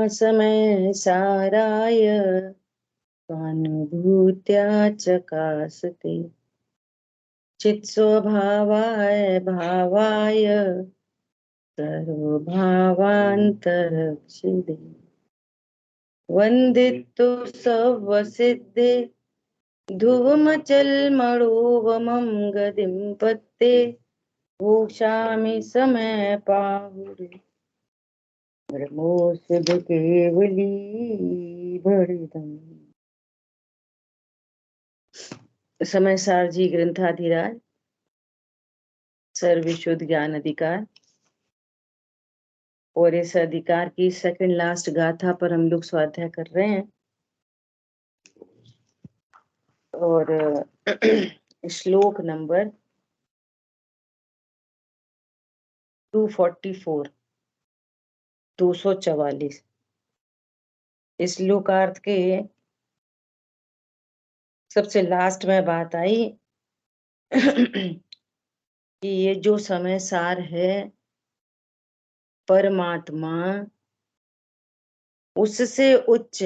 समय साराय स्वानुभूत्या चकासते चित्स्वभावाय भावाय सर्वभावान्तरक्षिते वन्दितो सर्वसिद्धे ध्रुवमचलमणोवमं गतिं पत्ते भूषामि समय पाहुरे ब्रह्मो सिद्ध केवली भरितम्। समय सारजी ग्रंथाधिराज सर्वविशुद्ध ज्ञान अधिकार और इस अधिकार की सेकंड लास्ट गाथा पर हम लोग स्वाध्याय कर रहे हैं और श्लोक नंबर 244 244 इस श्लोकार्थ के सबसे लास्ट में बात आई कि ये जो समय सार है परमात्मा उससे उच्च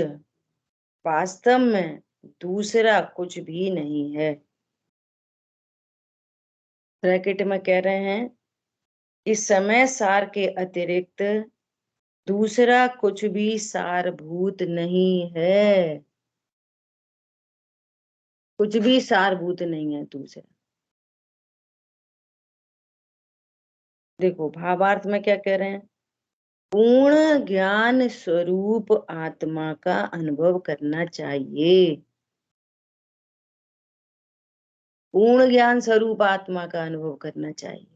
वास्तव में दूसरा कुछ भी नहीं है। ब्रैकेट में कह रहे हैं इस समय सार के अतिरिक्त दूसरा कुछ भी सारभूत नहीं है, कुछ भी सारभूत नहीं है दूसरा। देखो भावार्थ में क्या कह रहे हैं, पूर्ण ज्ञान स्वरूप आत्मा का अनुभव करना चाहिए। पूर्ण ज्ञान स्वरूप आत्मा का अनुभव करना चाहिए,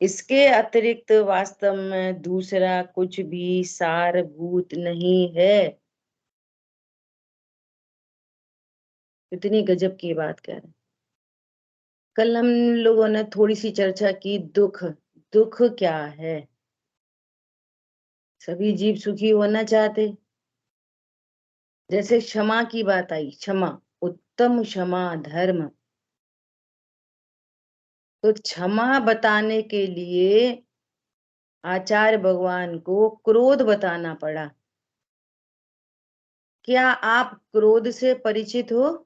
इसके अतिरिक्त वास्तव में दूसरा कुछ भी सारभूत नहीं है। इतनी गजब की बात कह रहे हैं। कल हम लोगों ने थोड़ी सी चर्चा की दुख, दुख क्या है। सभी जीव सुखी होना चाहते, जैसे क्षमा की बात आई, क्षमा उत्तम क्षमा धर्म, तो क्षमा बताने के लिए आचार्य भगवान को क्रोध बताना पड़ा। क्या आप क्रोध से परिचित हो?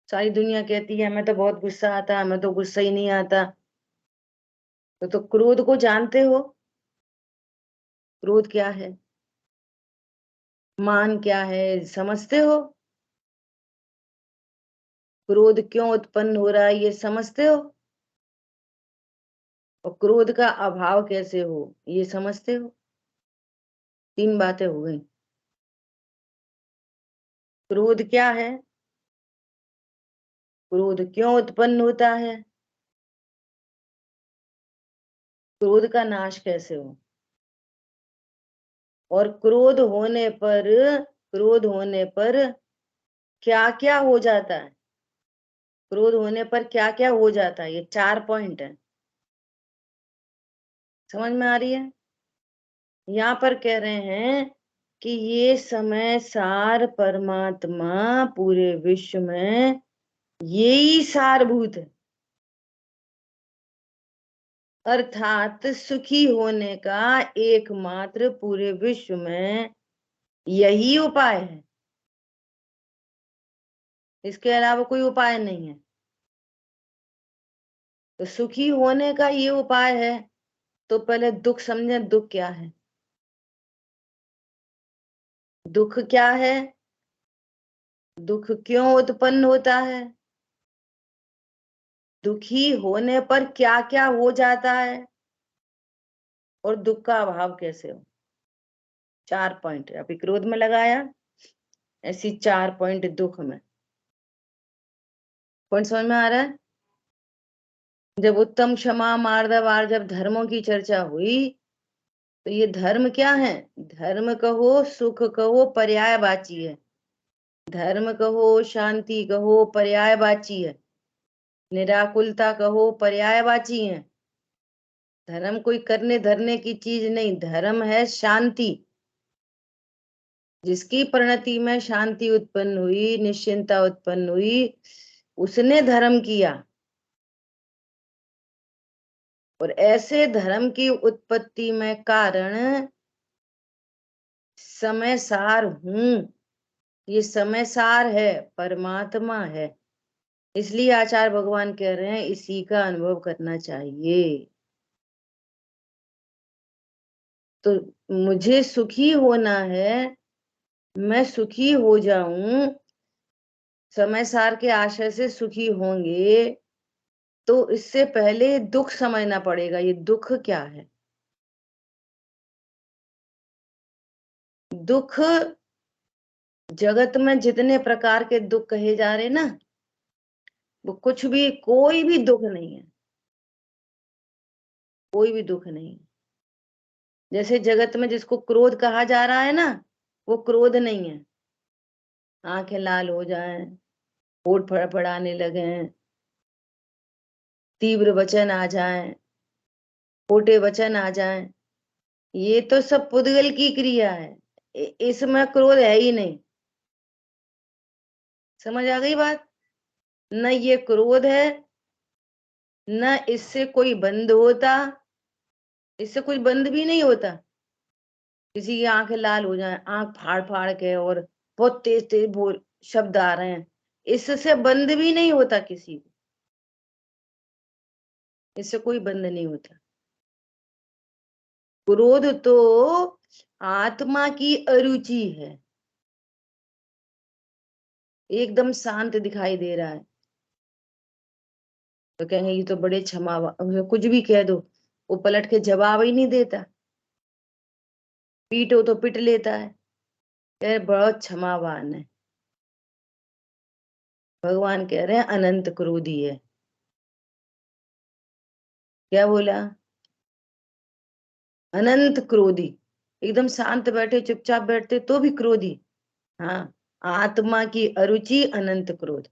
सारी दुनिया कहती है हमें तो बहुत गुस्सा आता है, हमें तो गुस्सा ही नहीं आता। तो क्रोध को जानते हो? क्रोध क्या है, मान क्या है, समझते हो? क्रोध क्यों उत्पन्न हो रहा है ये समझते हो? और क्रोध का अभाव कैसे हो ये समझते हो? तीन बातें हो गई। क्रोध क्या है, क्रोध क्यों उत्पन्न होता है, क्रोध का नाश कैसे हो, और क्रोध होने पर क्या क्या हो जाता है, क्रोध होने पर क्या क्या हो जाता है। ये 4 पॉइंट है, समझ में आ रही है? यहाँ पर कह रहे हैं कि ये समय सार परमात्मा पूरे विश्व में यही सारभूत है, अर्थात सुखी होने का एकमात्र पूरे विश्व में यही उपाय है, इसके अलावा कोई उपाय नहीं है। तो सुखी होने का ये उपाय है, तो पहले दुख समझे, दुख क्या है। दुख क्या है, दुख क्यों उत्पन्न होता है, दुखी होने पर क्या क्या हो जाता है, और दुख का अभाव कैसे हो। 4 पॉइंट अभी क्रोध में लगाया, ऐसी 4 पॉइंट दुख में। पॉइंट समझ में आ रहा है? जब उत्तम क्षमा मार्दव जब धर्मों की चर्चा हुई, तो ये धर्म क्या है, धर्म कहो सुख कहो पर्यायवाची है, धर्म कहो शांति कहो पर्यायवाची है, निराकुलता कहो पर्यायवाची है। धर्म कोई करने धरने की चीज नहीं, धर्म है शांति। जिसकी परिणति में शांति उत्पन्न हुई, निश्चिंता उत्पन्न हुई, उसने धर्म किया। और ऐसे धर्म की उत्पत्ति में कारण समय सार हूं, ये समय सार है, परमात्मा है, इसलिए आचार्य भगवान कह रहे हैं इसी का अनुभव करना चाहिए। तो मुझे सुखी होना है, मैं सुखी हो जाऊं, समय सार के आशय से सुखी होंगे, तो इससे पहले दुख समझना पड़ेगा। ये दुख क्या है? दुख, जगत में जितने प्रकार के दुख कहे जा रहे ना, वो कुछ भी, कोई भी दुख नहीं है, कोई भी दुख नहीं है। जैसे जगत में जिसको क्रोध कहा जा रहा है ना, वो क्रोध नहीं है। आंखें लाल हो जाएं, होठ फड़फड़ाने लगे, तीव्र वचन आ जाएं, खोटे वचन आ जाएं, ये तो सब पुद्गल की क्रिया है। इसमें क्रोध है ही नहीं। समझ आ गई बात? न ये क्रोध है, न इससे कोई बंद होता, इससे कोई बंद भी नहीं होता। किसी की आंखें लाल हो जाए, आंख फाड़ फाड़ के, और बहुत तेज तेज बोल शब्द आ रहे हैं, इससे बंद भी नहीं होता किसी को, इससे कोई बंद नहीं होता। क्रोध तो आत्मा की अरुचि है, एकदम शांत दिखाई दे रहा है, तो कहेंगे ये तो बड़े कुछ भी कह दो, वो पलट के जवाब ही नहीं देता, पीटो तो पिट लेता है, कह बहुत क्षमावान है। भगवान कह रहे हैं अनंत क्रोधी है। क्या बोला? अनंत क्रोधी। एकदम शांत बैठे, चुपचाप बैठते तो भी क्रोधी। हाँ, आत्मा की अरुचि अनंत क्रोध।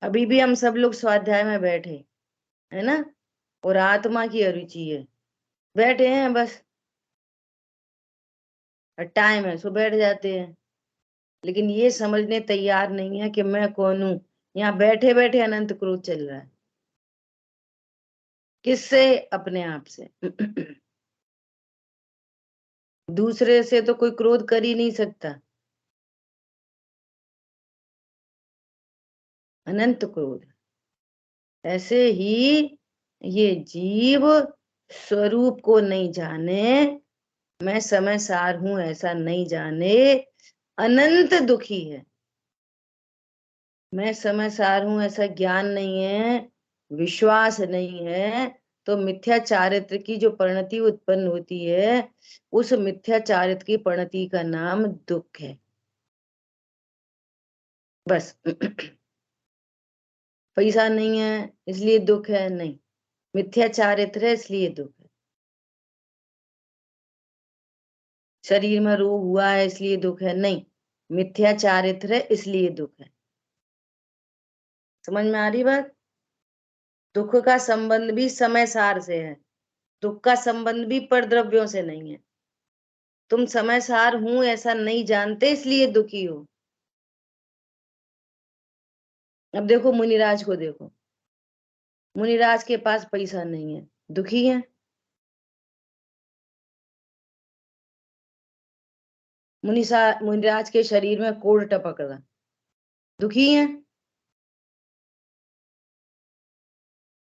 अभी भी हम सब लोग स्वाध्याय में बैठे है ना, और आत्मा की अरुचि है, बैठे हैं बस, टाइम है सो बैठ जाते हैं, लेकिन ये समझने तैयार नहीं है कि मैं कौन हूं। यहाँ बैठे बैठे अनंत क्रोध चल रहा है। किससे? अपने आप से। दूसरे से तो कोई क्रोध कर ही नहीं सकता। अनंत क्रोध। ऐसे ही ये जीव स्वरूप को नहीं जाने, मैं समय सार हूं ऐसा नहीं जाने, अनंत दुखी है। मैं समय सार हूं ऐसा ज्ञान नहीं है, विश्वास नहीं है, तो मिथ्या चारित्र की जो परिणति उत्पन्न होती है, उस मिथ्या चारित्र की परिणति का नाम दुख है। बस। पैसा नहीं है इसलिए दुख है? नहीं। मिथ्या चारित्र है इसलिए दुख है। शरीर में रोग हुआ है इसलिए दुख है? नहीं, मिथ्या चारित्र है इसलिए दुख है। समझ में आ रही बात? दुख का संबंध भी समय सार से है, दुख का संबंध भी परद्रव्यों से नहीं है। तुम समय सार हूं ऐसा नहीं जानते इसलिए दुखी हो। अब देखो मुनिराज को, देखो मुनिराज के पास पैसा नहीं है, दुखी है। मुनिराज के शरीर में कोढ़ टपक रहा, दुखी है।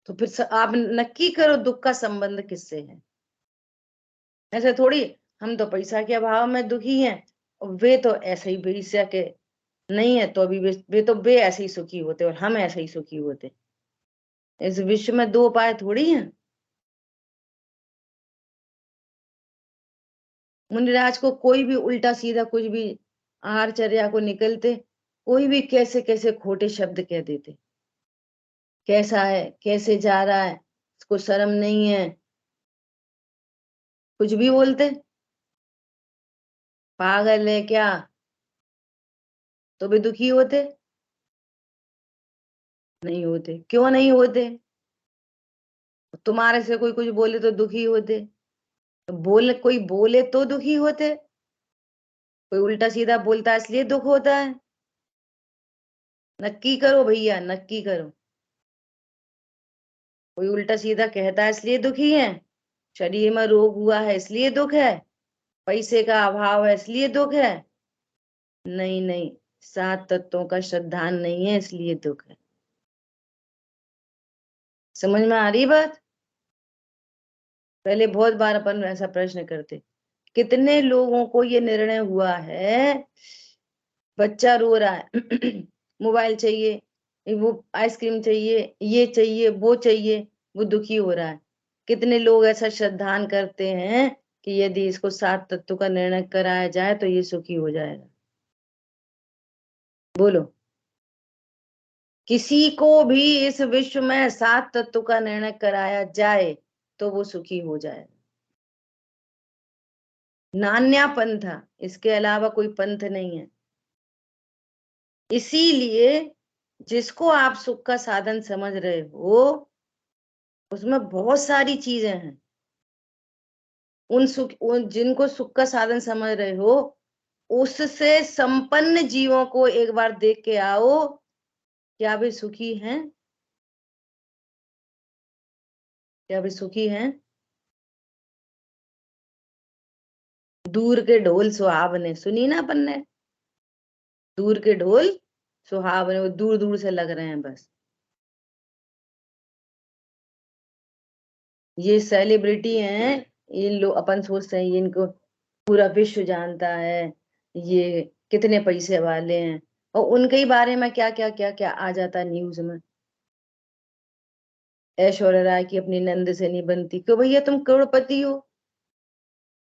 तो फिर आप नक्की करो दुख का संबंध किससे है। ऐसे थोड़ी हम तो पैसा के अभाव में दुखी हैं, और वे तो ऐसे ही बेईसा के नहीं है, तो अभी वे ऐसे ही सुखी होते और हम ऐसे ही सुखी होते। इस विश्व में दो उपाय थोड़ी हैं। मुनिराज को कोई भी उल्टा सीधा कुछ भी आहारचर्या को निकलते, कोई भी कैसे कैसे खोटे शब्द कह देते, कैसा है, कैसे जा रहा है, इसको शर्म नहीं है, कुछ भी बोलते, पागल है क्या, तो भी दुखी होते? नहीं होते। क्यों नहीं होते? तुम्हारे से कोई कुछ बोले तो दुखी होते, तो कोई बोले तो दुखी होते, कोई उल्टा सीधा बोलता है इसलिए दुख होता है। नक्की करो भैया, नक्की करो। कोई उल्टा सीधा कहता है इसलिए दुखी है, शरीर में रोग हुआ है इसलिए दुख है, पैसे का अभाव है इसलिए दुख है? नहीं नहीं, 7 तत्वों का श्रद्धान नहीं है इसलिए दुख है। समझ में आ रही बात? पहले बहुत बार अपन ऐसा प्रश्न करते, कितने लोगों को ये निर्णय हुआ है, बच्चा रो रहा है मोबाइल चाहिए, वो आइसक्रीम चाहिए, ये चाहिए, वो चाहिए, वो दुखी हो रहा है। कितने लोग ऐसा श्रद्धान करते हैं कि यदि इसको 7 तत्व का निर्णय कराया जाए तो ये सुखी हो जाएगा? बोलो। किसी को भी इस विश्व में 7 तत्व का निर्णय कराया जाए तो वो सुखी हो जाएगा। नान्या पंथा, इसके अलावा कोई पंथ नहीं है। इसीलिए जिसको आप सुख का साधन समझ रहे हो उसमें बहुत सारी चीजें हैं। उन जिनको सुख का साधन समझ रहे हो उससे संपन्न जीवों को एक बार देख के आओ, क्या वे सुखी हैं? क्या वे सुखी हैं? दूर के ढोल सुहावने, सुनी ना अपन ने? दूर के ढोल सुहावने, वो दूर दूर से लग रहे हैं बस। ये सेलिब्रिटी हैं, इन लोग अपन सोचते हैं ये इनको पूरा विश्व जानता है, ये कितने पैसे वाले हैं, और उनके ही बारे में क्या क्या क्या क्या आ जाता है न्यूज में। ऐश्वर्या राय की अपनी नंद से नहीं बनती, क्यों भैया तुम करोड़पति हो,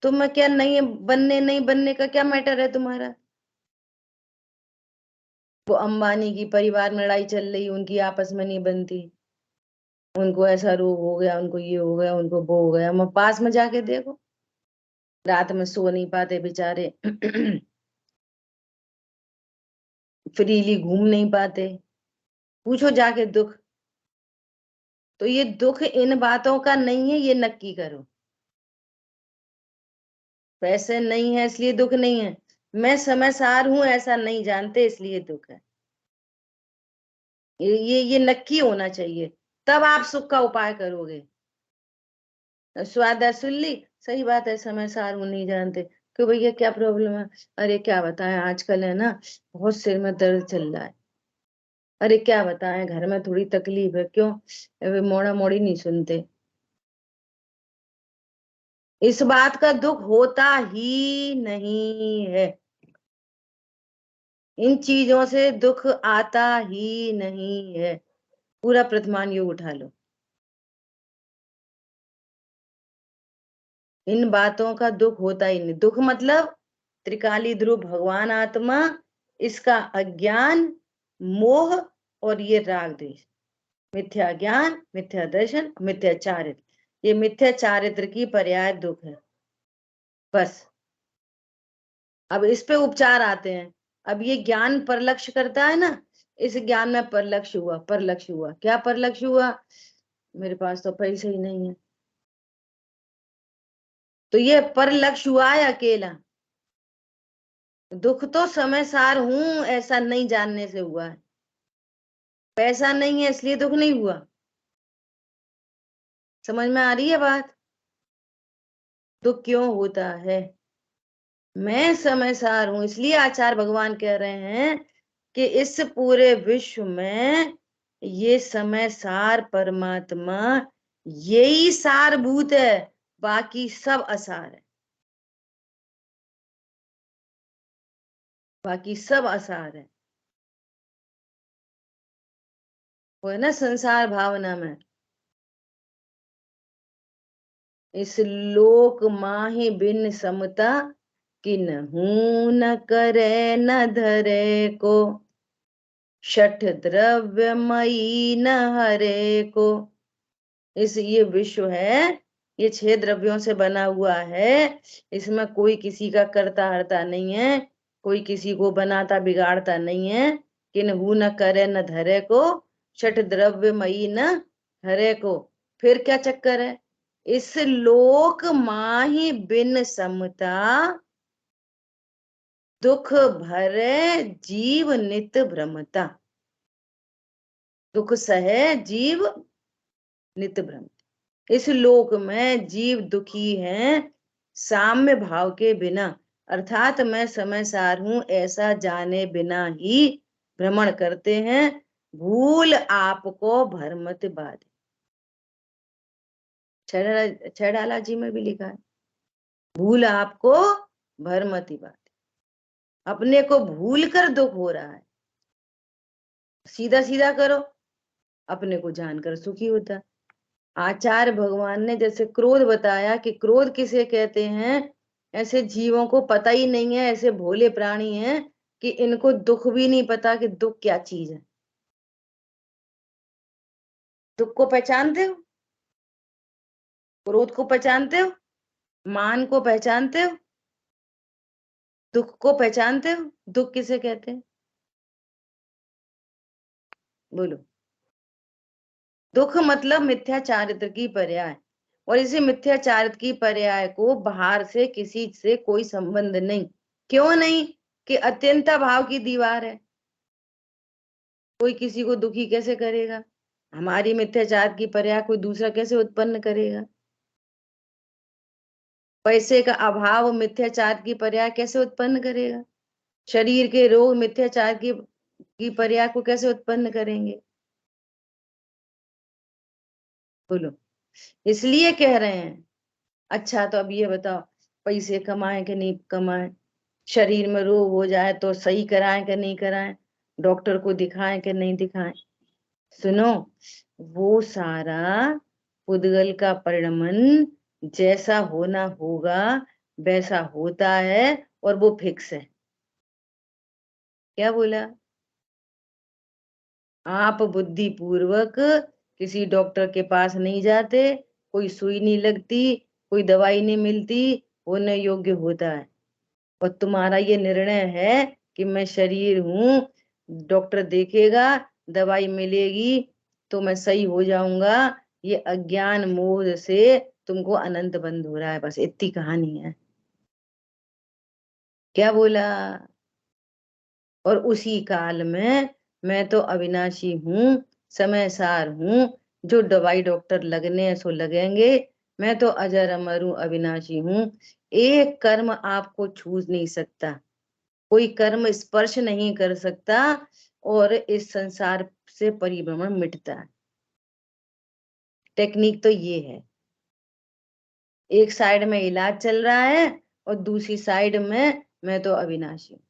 तुम्हें क्या नहीं बनने नहीं बनने का क्या मैटर है तुम्हारा? वो अंबानी की परिवार में लड़ाई चल रही, उनकी आपस में नहीं बनती, उनको ऐसा रोग हो गया, उनको ये हो गया, उनको वो हो गया, मैं पास में जाके देखो, रात में सो नहीं पाते बेचारे फ्रीली घूम नहीं पाते, पूछो जाके दुख। तो ये दुख इन बातों का नहीं है, ये नक्की करो। पैसे नहीं है इसलिए दुख नहीं है, मैं समय सार हूं ऐसा नहीं जानते इसलिए दुख है। ये नक्की होना चाहिए, तब आप सुख का उपाय करोगे। स्वाद है सुन ली, सही बात है, समय सार हूं नहीं जानते, क्यों भैया क्या प्रॉब्लम है? अरे क्या बताएं, आजकल है ना बहुत सिर में दर्द चल रहा है। अरे क्या बताएं, घर में थोड़ी तकलीफ है। क्यों? वे मोड़ा मोड़ी नहीं सुनते। इस बात का दुख होता ही नहीं है, इन चीजों से दुख आता ही नहीं है। पूरा प्रतिमान योग उठा लो, इन बातों का दुख होता ही नहीं। दुख मतलब त्रिकाली ध्रुव भगवान आत्मा, इसका अज्ञान, मोह, और ये राग द्वेष, मिथ्या ज्ञान, मिथ्या दर्शन, मिथ्या चारित्र, ये मिथ्या चारित्र की पर्याय दुख है बस। अब इस पे उपचार आते हैं। अब ये ज्ञान परलक्ष्य करता है ना, इस ज्ञान में परलक्ष्य हुआ, परलक्ष्य हुआ, क्या परलक्ष्य हुआ? मेरे पास तो पैसे ही नहीं है, तो ये परलक्ष्य हुआ है अकेला। दुख तो समय सार हूं ऐसा नहीं जानने से हुआ है, पैसा नहीं है इसलिए दुख नहीं हुआ। समझ में आ रही है बात? दुख क्यों होता है? मैं समय सार हूं इसलिए आचार्य भगवान कह रहे हैं कि इस पूरे विश्व में ये समय सार परमात्मा यही सारभूत है, बाकी सब असार है, बाकी सब असार है। वो है ना संसार भावना में, इस लोक माहि बिन समता, किन्हू न करे न धरे को, शठ द्रव्य मई न हरे को। इस ये विश्व है, ये 6 द्रव्यों से बना हुआ है, इसमें कोई किसी का करता हरता नहीं है, कोई किसी को बनाता बिगाड़ता नहीं है। किन्हू न करे न धरे को, छठ द्रव्य मई न हरे को। फिर क्या चक्कर है? इस लोक माहि बिन समता, दुख भरे जीव नित भ्रमता। दुख सहे जीव नित भ्रम, इस लोक में जीव दुखी हैं, साम्य भाव के बिना, अर्थात मैं समय सार हूं ऐसा जाने बिना ही भ्रमण करते हैं। भूल आपको भरमत बाधे। छैडाला जी में भी लिखा है, भूल आपको भरमति बाधे। अपने को भूल कर दुख हो रहा है, सीधा सीधा करो, अपने को जानकर सुखी होता। आचार्य भगवान ने जैसे क्रोध बताया कि क्रोध किसे कहते हैं, ऐसे जीवों को पता ही नहीं है, ऐसे भोले प्राणी हैं कि इनको दुख भी नहीं पता कि दुख क्या चीज है। दुख को पहचानते हो? क्रोध को पहचानते हो? मान को पहचानते हो? दुख को पहचानते हो? दुख किसे कहते हैं? बोलो। दुख मतलब मिथ्या चारित्र की पर्याय, और इसी मिथ्या चारित्र की पर्याय को बाहर से किसी से कोई संबंध नहीं। क्यों नहीं? कि अत्यंता भाव की दीवार है, कोई किसी को दुखी कैसे करेगा? हमारी मिथ्याचार की पर्याय कोई दूसरा कैसे उत्पन्न करेगा? पैसे का अभाव मिथ्याचार की पर्याय कैसे उत्पन्न करेगा? शरीर के रोग मिथ्याचार की पर्याय को कैसे उत्पन्न करेंगे? बोलो। इसलिए कह रहे हैं। अच्छा तो अब ये बताओ, पैसे कमाए कि नहीं कमाए, शरीर में रोग हो जाए तो सही कराएं कि नहीं कराएं, डॉक्टर को दिखाएं कि नहीं दिखाएं? सुनो, वो सारा पुद्गल का परिणमन जैसा होना होगा वैसा होता है, और वो फिक्स है। क्या बोला? आप बुद्धि पूर्वक किसी डॉक्टर के पास नहीं जाते, कोई सुई नहीं लगती, कोई दवाई नहीं मिलती, होने योग्य होता है। और तुम्हारा ये निर्णय है कि मैं शरीर हूं, डॉक्टर देखेगा, दवाई मिलेगी तो मैं सही हो जाऊंगा। ये अज्ञान मोह से तुमको अनंत बंध हो रहा है, बस इतनी कहानी है। क्या बोला? और उसी काल में मैं तो अविनाशी हूँ, समय सार हूँ, जो दवाई डॉक्टर लगने हैं सो लगेंगे। मैं तो अजर अमर हूँ, अविनाशी हूँ। एक कर्म आपको छू नहीं सकता, कोई कर्म स्पर्श नहीं कर सकता, और इस संसार से परिभ्रमण मिटता है। टेक्निक तो ये है। एक साइड में इलाज चल रहा है और दूसरी साइड में मैं तो अविनाशी हूं।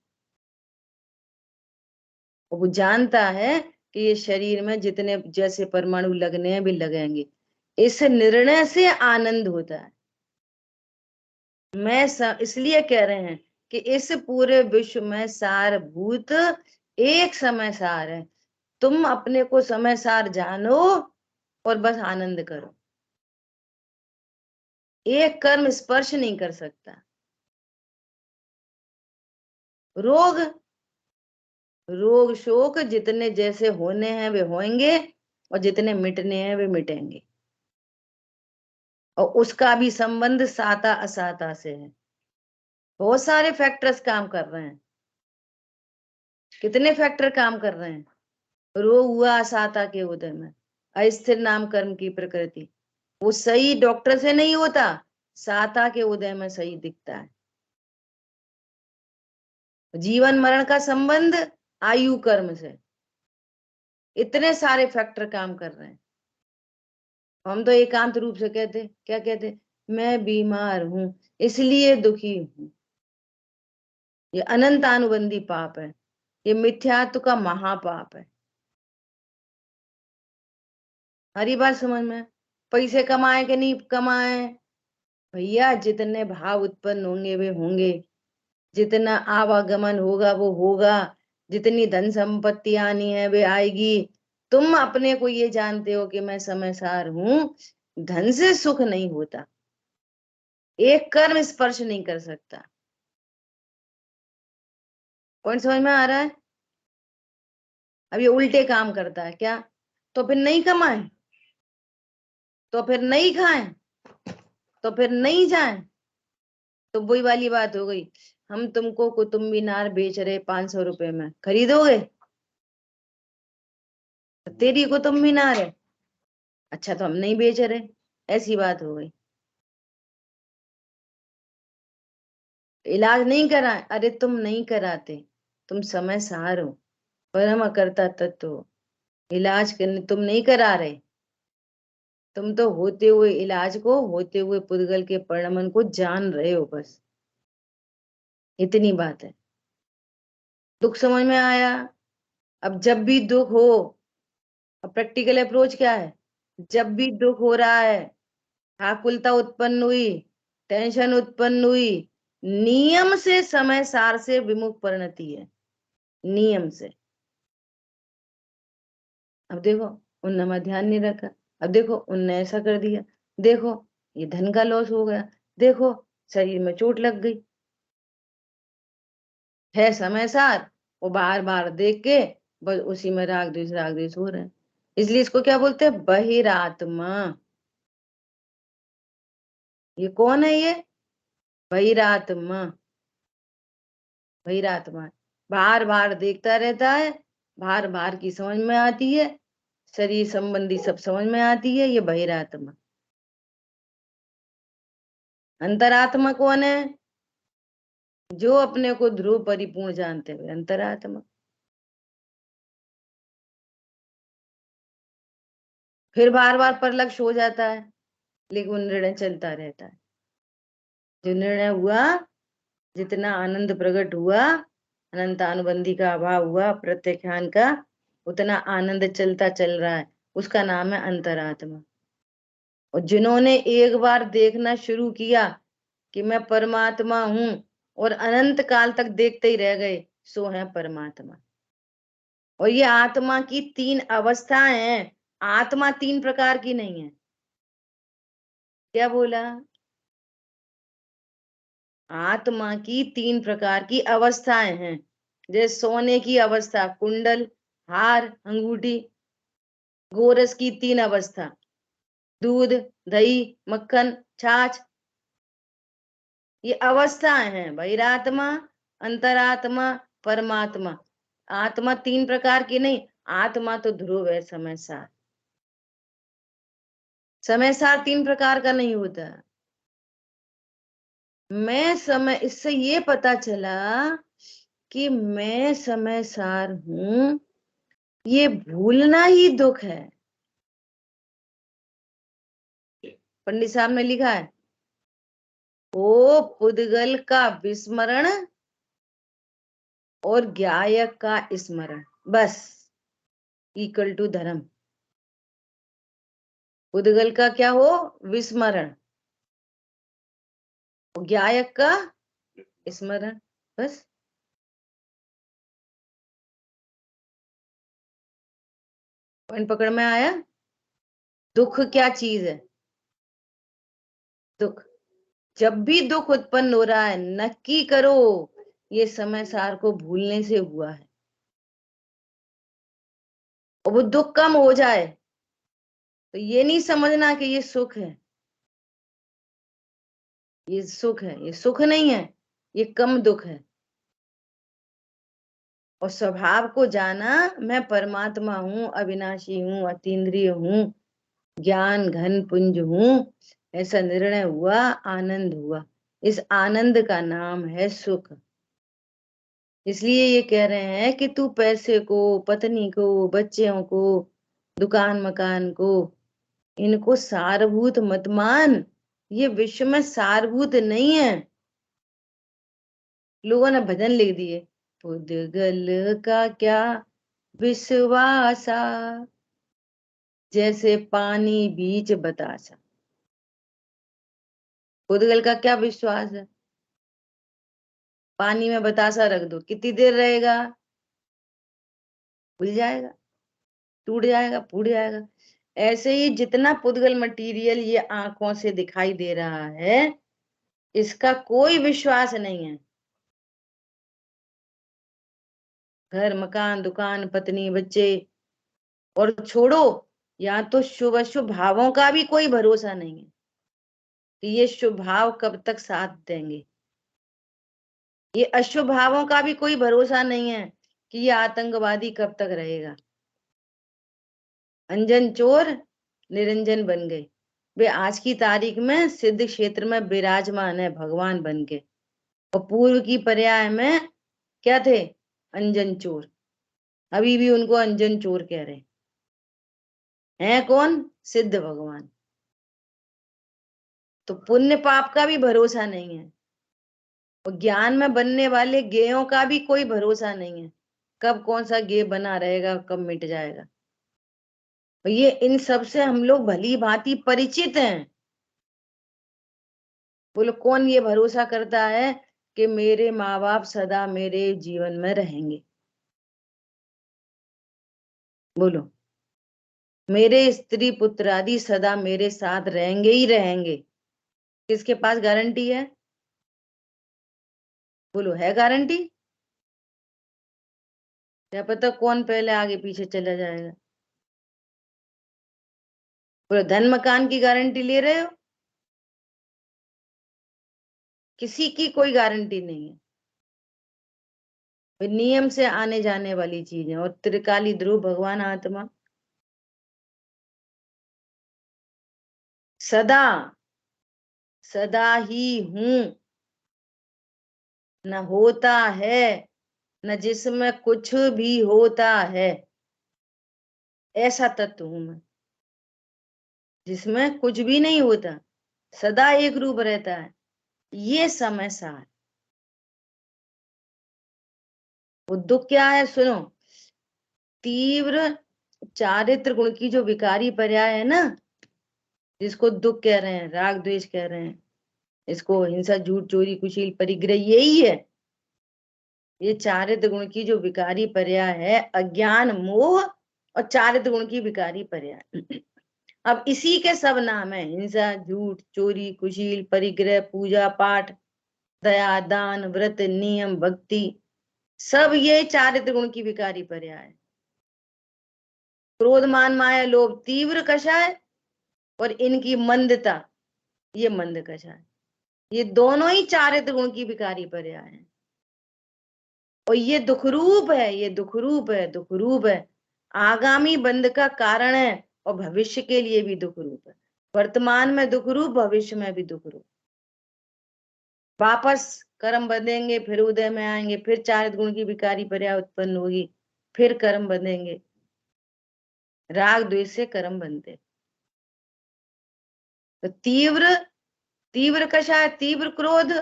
और वो जानता है कि ये शरीर में जितने जैसे परमाणु लगने हैं भी लगेंगे। इस निर्णय से आनंद होता है। इसलिए कह रहे हैं कि इस पूरे विश्व में सारभूत एक समय सार है। तुम अपने को समय सार जानो और बस आनंद करो। एक कर्म स्पर्श नहीं कर सकता। रोग रोग शोक जितने जैसे होने हैं वे होंगे, और जितने मिटने हैं वे मिटेंगे। और उसका भी संबंध साता असाता से है। बहुत सारे फैक्टर्स काम कर रहे हैं। कितने फैक्टर काम कर रहे हैं? रोग हुआ साता के उदय में, अस्थिर नाम कर्म की प्रकृति, वो सही डॉक्टर से नहीं होता, साता के उदय में सही दिखता है। जीवन मरण का संबंध आयु कर्म से। इतने सारे फैक्टर काम कर रहे हैं। हम तो एकांत रूप से कहते, क्या कहते? मैं बीमार हूं इसलिए दुखी हूं। ये अनंत अनुबंधी पाप है, ये मिथ्यात्व का महापाप है। हरी बात समझ में? पैसे कमाए कि नहीं कमाए, भैया जितने भाव उत्पन्न होंगे वे होंगे, जितना आवागमन होगा वो होगा, जितनी धन संपत्ति आनी है वे आएगी। तुम अपने को ये जानते हो कि मैं समय सार हूं। धन से सुख नहीं होता, एक कर्म स्पर्श नहीं कर सकता। पॉइंट समझ में आ रहा है? अब ये उल्टे काम करता है क्या? तो फिर नहीं कमाए, तो फिर नहीं खाएं, तो फिर नहीं जाएं। तो वही वाली बात हो गई, हम तुमको कुतुब मीनार बेच रहे 500 रुपए में, खरीदोगे? तो तेरी कुतुब मीनार है, अच्छा तो हम नहीं बेच रहे, ऐसी बात हो गई। इलाज नहीं कराए, अरे तुम नहीं कराते, तुम समय सार हो, परम अकर्ता तत्व हो, इलाज करने तुम नहीं करा रहे, तुम तो होते हुए इलाज को, होते हुए पुद्गल के परिणमन को जान रहे हो, बस इतनी बात है। दुख समझ में आया? अब जब भी दुख हो, अब प्रैक्टिकल अप्रोच क्या है, जब भी दुख हो रहा है, आकुलता उत्पन्न हुई, टेंशन उत्पन्न हुई, नियम से समय सार से विमुख परिणति है, नियम से। अब देखो उनने हमारा ध्यान नहीं रखा, अब देखो उनने ऐसा कर दिया, देखो ये धन का लॉस हो गया, देखो शरीर में चोट लग गई, है समय सार, वो बार बार देख के बस उसी में राग द्वेष हो रहे हैं। इसलिए इसको क्या बोलते हैं, बहिरात्मा। ये कौन है ये, बहिरात्मा, बहिरात्मा बार बार देखता रहता है, बार बार की समझ में आती है, शरीर संबंधी सब समझ में आती है, ये बहिरात्मा। अंतरात्मा कौन है, जो अपने को ध्रुव परिपूर्ण जानते हुए, अंतरात्मा। फिर बार बार पर लक्ष्य हो जाता है, लेकिन वो निर्णय चलता रहता है, जो निर्णय हुआ, जितना आनंद प्रकट हुआ, अनंत अनुबंधी का अभाव हुआ, प्रत्याख्यान का, उतना आनंद चलता चल रहा है, उसका नाम है अंतरात्मा। और जिन्होंने एक बार देखना शुरू किया कि मैं परमात्मा हूं, और अनंत काल तक देखते ही रह गए, सो है परमात्मा। और ये आत्मा की तीन अवस्थाएं हैं, आत्मा तीन प्रकार की नहीं है। क्या बोला, आत्मा की तीन प्रकार की अवस्थाएं हैं, जैसे सोने की अवस्था कुंडल, हार, अंगूठी, गोरस की तीन अवस्था, दूध, दही, मक्खन, छाछ, ये अवस्थाएं हैं, बहिरात्मा, अंतरात्मा, परमात्मा। आत्मा तीन प्रकार की नहीं, आत्मा तो ध्रुव है, समय सार। समय सार तीन प्रकार का नहीं होता। मैं समय, इससे ये पता चला कि मैं समय सार हूं, ये भूलना ही दुख है। पंडित साहब ने लिखा है, ओ पुद्गल का विस्मरण और ज्ञायक का स्मरण, बस इक्वल टू धर्म। पुद्गल का क्या हो, विस्मरण, ज्ञायक का स्मरण, बस। पॉइंट पकड़ में आया? दुख क्या चीज है, दुख, जब भी दुख उत्पन्न हो रहा है, नक्की करो ये समय सार को भूलने से हुआ है। और वो दुख कम हो जाए तो ये नहीं समझना कि ये सुख है, ये सुख है, ये सुख नहीं है, ये कम दुख है। और स्वभाव को जाना, मैं परमात्मा हूँ, अविनाशी हूँ, अतीन्द्रिय हूँ, ज्ञान घन पुंज हूँ, ऐसा निर्णय हुआ, आनंद हुआ। इस आनंद का नाम है सुख। इसलिए ये कह रहे हैं कि तू पैसे को, पत्नी को, बच्चों को, दुकान मकान को, इनको सारभूत मत मान, ये विश्व में सारभूत नहीं है। लोगों ने भजन लिख दिए, पुद्गल का क्या विश्वासा, जैसे पानी बीच बतासा। पुद्गल का क्या विश्वास है, पानी में बतासा रख दो, कितनी देर रहेगा, भूल जाएगा, टूट जाएगा, फूट जाएगा। ऐसे ही जितना पुद्गल मटेरियल ये आंखों से दिखाई दे रहा है, इसका कोई विश्वास नहीं है। घर मकान दुकान पत्नी बच्चे, और छोड़ो, या तो शुभ अशुभ भावों का भी कोई भरोसा नहीं है कि ये शुभ भाव कब तक साथ देंगे, ये अशुभ भावों का भी कोई भरोसा नहीं है कि ये आतंकवादी कब तक रहेगा। अंजन चोर निरंजन बन गए, वे आज की तारीख में सिद्ध क्षेत्र में विराजमान है, भगवान बन के। और पूर्व की पर्याय में क्या थे? अंजन चोर। अभी भी उनको अंजन चोर कह रहे हैं। कौन? सिद्ध भगवान। तो पुण्य पाप का भी भरोसा नहीं है, और ज्ञान में बनने वाले गेयों का भी कोई भरोसा नहीं है, कब कौन सा गे बना रहेगा, कब मिट जाएगा। और ये इन सब से हम लोग भली भांति परिचित हैं। बोलो कौन ये भरोसा करता है कि मेरे माँ बाप सदा मेरे जीवन में रहेंगे? बोलो, मेरे स्त्री पुत्र आदि सदा मेरे साथ रहेंगे ही रहेंगे। किसके पास गारंटी है? बोलो, है गारंटी? क्या पता कौन पहले आगे पीछे चला जाएगा। बोलो, धन मकान की गारंटी ले रहे हो? किसी की कोई गारंटी नहीं है। वे नियम से आने जाने वाली चीज है। और त्रिकाली ध्रुव भगवान आत्मा सदा सदा ही हूं, न होता है, न जिसमें कुछ भी होता है। ऐसा तत्व हूं मैं, जिसमें कुछ भी नहीं होता, सदा एक रूप रहता है। ये समय सार। वो दुख क्या है? सुनो, तीव्र चारित्र गुण की जो विकारी पर्याय है ना, जिसको दुख कह रहे हैं, राग द्वेष कह रहे हैं, इसको हिंसा झूठ चोरी कुशील परिग्रह, यही है। ये चारित्र गुण की जो विकारी पर्याय है, अज्ञान मोह और चारित्र गुण की विकारी पर्याय। अब इसी के सब नाम है, हिंसा झूठ चोरी कुशील परिग्रह पूजा पाठ दया दान व्रत नियम भक्ति, सब ये चारित्र गुण की विकारी पर्याय है। क्रोध मान माया लोभ तीव्र कषाय, और इनकी मंदता ये मंद कषाय। ये दोनों ही चारित्र गुण की विकारी पर्याय है। और ये दुखरूप है, ये दुखरूप है, दुखरूप है। आगामी बंध का कारण है, और भविष्य के लिए भी दुखरूप है। वर्तमान में दुखरूप, भविष्य में भी दुखरूप। वापस कर्म बंधेंगे, फिर उदय में आएंगे, फिर चारित्र गुण की विकारी पर्याय उत्पन्न होगी, फिर कर्म बंधेंगे। राग द्वेष से कर्म बनते। तो तीव्र तीव्र कषाय तीव्र क्रोध,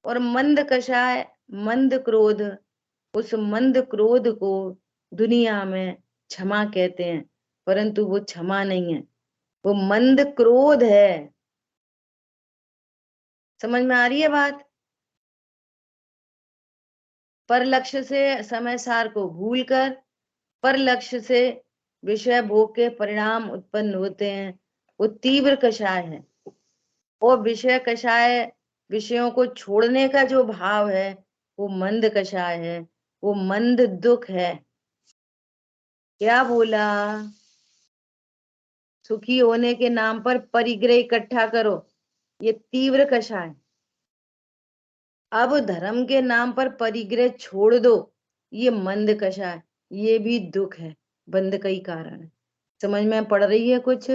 और मंद कषाय मंद क्रोध। उस मंद क्रोध को दुनिया में क्षमा कहते हैं, परंतु वो क्षमा नहीं है, वो मंद क्रोध है। समझ में आ रही है बात? पर लक्ष्य से समय सार को भूलकर पर लक्ष्य से विषय भोग के परिणाम उत्पन्न होते हैं, वो तीव्र कषाय है। और विषय कषाय, विषयों को छोड़ने का जो भाव है, वो मंद कषाय है, वो मंद दुख है। क्या बोला? सुखी होने के नाम पर परिग्रह इकट्ठा करो, ये तीव्र कषाय। अब धर्म के नाम पर परिग्रह छोड़ दो, ये मंद कषाय। ये भी दुख है, बंध का ही कारण है। समझ में पड़ रही है कुछ?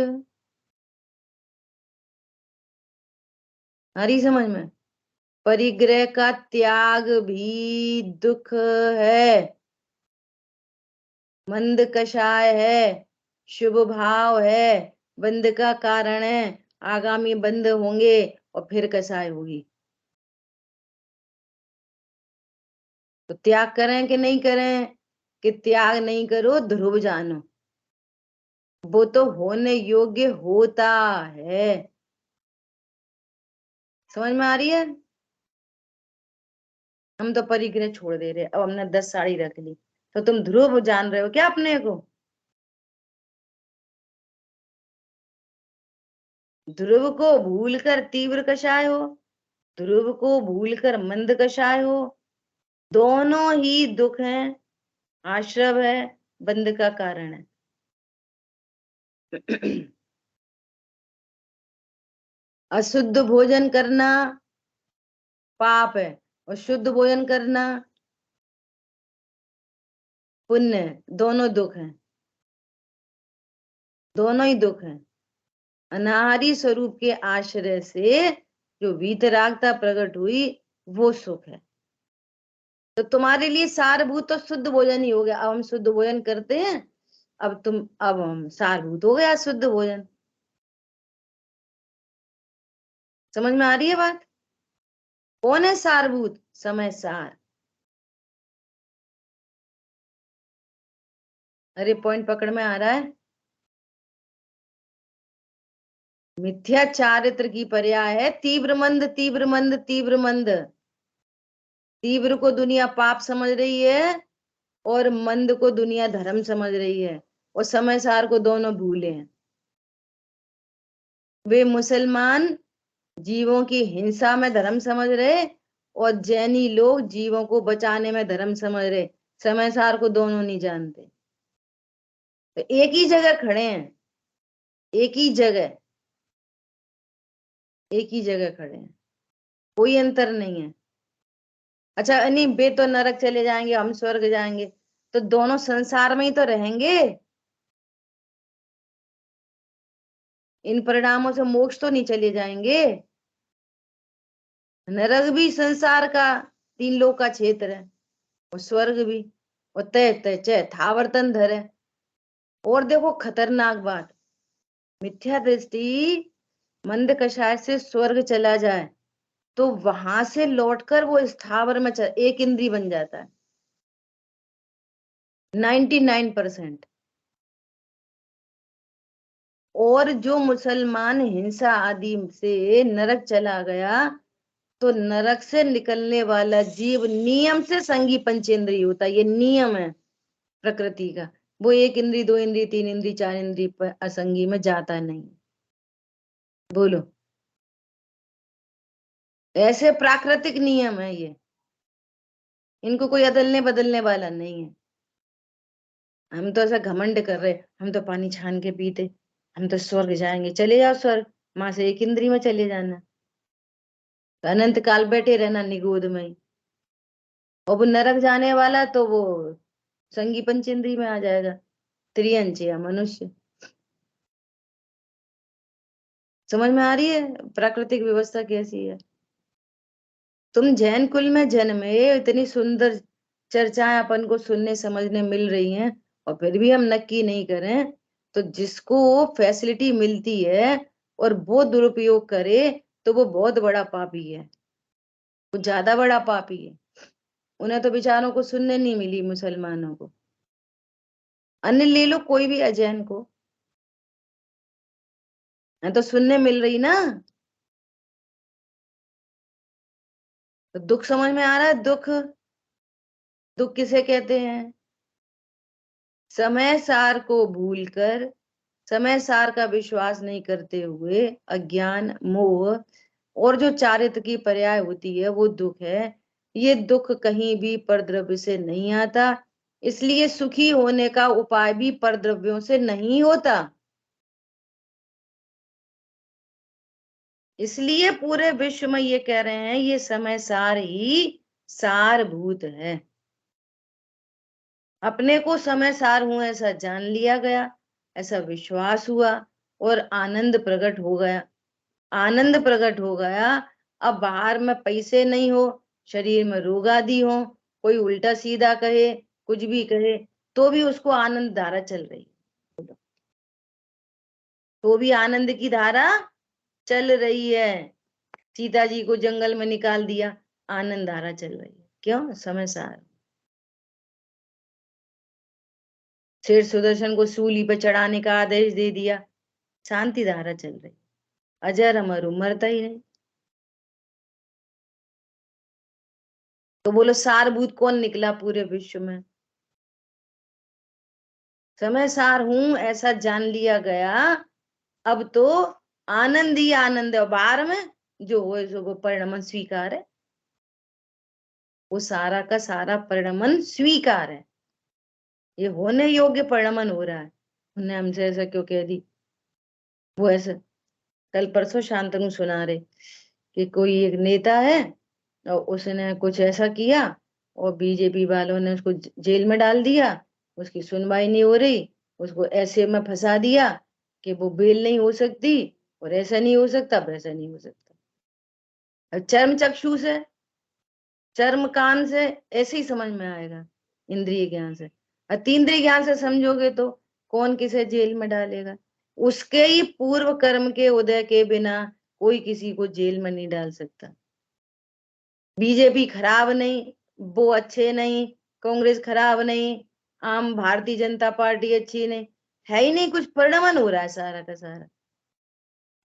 आ रही समझ में? परिग्रह का त्याग भी दुख है, मंद कषाय है, शुभ भाव है, बंध का कारण है। आगामी बंध होंगे और फिर कषाय होगी। तो त्याग करें कि नहीं करें? कि त्याग नहीं करो ध्रुव जानो, वो तो होने योग्य होता है। समझ में आ रही है? हम तो परिग्रह छोड़ दे रहे, अब हमने 10 साड़ी रख ली, तो तुम ध्रुव जान रहे हो क्या अपने को? ध्रुव को भूलकर तीव्र कषाय हो, ध्रुव को भूलकर मंद कषाय हो। दोनों ही दुख हैं, आश्रव है, बंध का कारण है। अशुद्ध भोजन करना पाप है, और शुद्ध भोजन करना पुण्य है। दोनों दुख हैं, दोनों ही दुख हैं। अनाहरी स्वरूप के आश्रय से जो वीतरागता प्रकट हुई, वो सुख है। तो तुम्हारे लिए सारभूत तो शुद्ध भोजन ही हो गया। अब हम शुद्ध भोजन करते हैं, अब हम सारभूत हो गया शुद्ध भोजन। समझ में आ रही है बात? कौन है सारभूत? समय सार। अरे पॉइंट पकड़ में आ रहा है? मिथ्या चारित्र की पर्याय है तीव्र मंद, तीव्र मंद, तीव्र मंद। तीव्र को दुनिया पाप समझ रही है और मंद को दुनिया धर्म समझ रही है, और समय सार को दोनों भूले हैं। वे मुसलमान जीवों की हिंसा में धर्म समझ रहे, और जैनी लोग जीवों को बचाने में धर्म समझ रहे। समय सार को दोनों नहीं जानते। तो एक ही जगह खड़े हैं, एक ही जगह, एक ही जगह खड़े हैं, कोई अंतर नहीं है। अच्छा नहीं, वे तो नरक चले जाएंगे, हम स्वर्ग जाएंगे, तो दोनों संसार में ही तो रहेंगे। इन परिणामों से मोक्ष तो नहीं चले जाएंगे। नरक भी संसार का 3 लोक का क्षेत्र है, और स्वर्ग भी, और तय तय चय थावर्तन धर है। और देखो खतरनाक बात, मिथ्या दृष्टि मंद कषाय से स्वर्ग चला जाए तो वहां से लौटकर वो स्थावर में एक इंद्री बन जाता है। 99%। और जो मुसलमान हिंसा आदि से नरक चला गया, तो नरक से निकलने वाला जीव नियम से संगी पंचेंद्रिय होता है। ये नियम है प्रकृति का। वो 1 इंद्री, 2 इंद्री, 3 इंद्री, 4 इंद्री पर असंगी में जाता नहीं। बोलो, ऐसे प्राकृतिक नियम है ये, इनको कोई अदलने बदलने वाला नहीं है। हम तो ऐसा घमंड कर रहे, हम तो पानी छान के पीते, हम तो स्वर्ग जाएंगे। चले जाओ स्वर्ग, मां से 1 इंद्री में चले जाना, तो अनंत काल बैठे रहना निगोद में ही। और वो नरक जाने वाला तो वो संगी पंचेंद्री में आ जाएगा, त्रियंच या मनुष्य। समझ में आ रही है प्राकृतिक व्यवस्था कैसी है? तुम जैन कुल में जन्मे, इतनी सुंदर चर्चाएं अपन को सुनने समझने मिल रही हैं, और फिर भी हम नक्की नहीं करें, तो जिसको फैसिलिटी मिलती है और वो दुरुपयोग करे, तो वो बहुत बड़ा पापी है, वो ज्यादा बड़ा पापी है। उन्हें तो बेचारों को सुनने नहीं मिली, मुसलमानों को। अन्य ले लो कोई भी अजैन को, तो सुनने मिल रही ना। तो दुख समझ में आ रहा है? दुख, दुख किसे कहते हैं? समय सार को भूलकर, समय सार का विश्वास नहीं करते हुए अज्ञान, मोह और जो चारित्र की पर्याय होती है, वो दुख है। ये दुख कहीं भी परद्रव्य से नहीं आता, इसलिए सुखी होने का उपाय भी परद्रव्यों से नहीं होता। इसलिए पूरे विश्व में ये कह रहे हैं, ये समय सार ही सारभूत है। अपने को समय सार हूं ऐसा जान लिया गया, ऐसा विश्वास हुआ, और आनंद प्रकट हो गया। आनंद प्रकट हो गया। अब बाहर में पैसे नहीं हो, शरीर में रोग आदि हो, कोई उल्टा सीधा कहे, कुछ भी कहे, तो भी उसको आनंद धारा चल रही है। तो भी आनंद की धारा चल रही है। सीता जी को जंगल में निकाल दिया, आनंद धारा चल रही है। क्यों? समय सार। शेर सुदर्शन को सूली पर चढ़ाने का आदेश दे दिया, शांति धारा चल रही। अजर अमर मरता ही नहीं। तो बोलो सारभूत कौन निकला पूरे विश्व में? समय सार हूं ऐसा जान लिया गया। अब तो आनंद ही आनंद है, बाहर में जो हो सो वो परिणमन स्वीकार है। वो सारा का सारा परिणमन स्वीकार है। ये होने योग्य परिणमन हो रहा है। उन्हें हमसे ऐसा क्यों कह दी? वो ऐसा कल परसों शांतनु सुना रहे कि कोई एक नेता है, और उसने कुछ ऐसा किया, और बीजेपी वालों ने उसको जेल में डाल दिया। उसकी सुनवाई नहीं हो रही, उसको ऐसे में फंसा दिया कि वो बेल नहीं हो सकती, और ऐसा नहीं हो सकता, वैसा नहीं हो सकता। अब चर्म चक्षु से चर्म कान से ऐसे ही समझ में आएगा, इंद्रिय ज्ञान से। अतीन्द्रिय ज्ञान से समझोगे तो कौन किसे जेल में डालेगा? उसके ही पूर्व कर्म के उदय के बिना कोई किसी को जेल में नहीं डाल सकता। बीजेपी खराब नहीं, वो अच्छे नहीं, कांग्रेस खराब नहीं, आम भारतीय जनता पार्टी अच्छी नहीं, है ही नहीं, कुछ परिणमन हो रहा है सारा का सारा।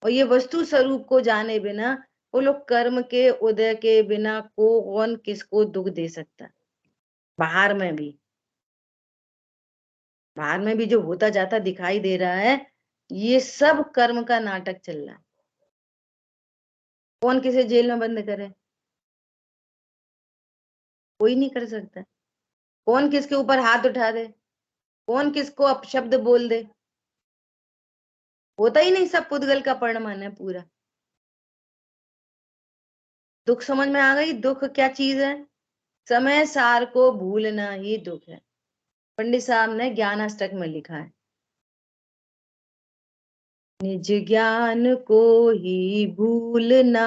और ये वस्तु स्वरूप को जाने बिना वो लोग कर्म के उदय के बिना को कौन किसको दुख दे सकता? बाहर में भी जो होता जाता दिखाई दे रहा है, ये सब कर्म का नाटक चल रहा है। कौन किसे जेल में बंद करे? कोई नहीं कर सकता। कौन किसके ऊपर हाथ उठा दे? कौन किसको अपशब्द बोल दे? होता ही नहीं, सब पुद्गल का परिणमन है पूरा। दुख समझ में आ गई? दुख क्या चीज है? समय सार को भूलना ही दुख है। पंडित साहब ने ज्ञानाष्टक में लिखा है, निज ज्ञान को ही भूलना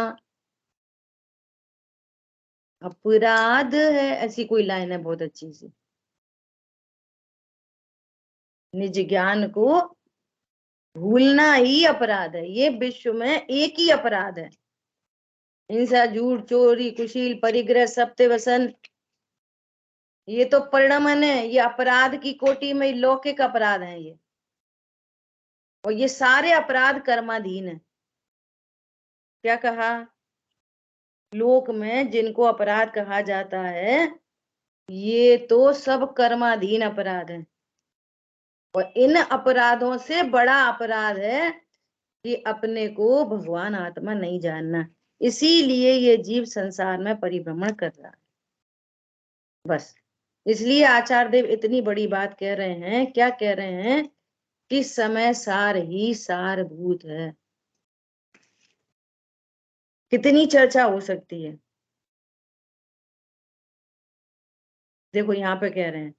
अपराध है, ऐसी कोई लाइन है बहुत अच्छी सी। निज ज्ञान को भूलना ही अपराध है, ये विश्व में एक ही अपराध है। हिंसा, झूठ, चोरी, कुशील, परिग्रह, सत्यवसन, ये तो परिणमन है, ये अपराध की कोटि में लौकिक अपराध है ये। और ये सारे अपराध कर्माधीन है। क्या कहा? लोक में जिनको अपराध कहा जाता है, ये तो सब कर्माधीन अपराध है। और इन अपराधों से बड़ा अपराध है कि अपने को भगवान आत्मा नहीं जानना। इसीलिए ये जीव संसार में परिभ्रमण कर रहा है। बस इसलिए आचार्य देव इतनी बड़ी बात कह रहे हैं। क्या कह रहे हैं? कि समय सार ही सारभूत है। कितनी चर्चा हो सकती है। देखो यहाँ पे कह रहे हैं,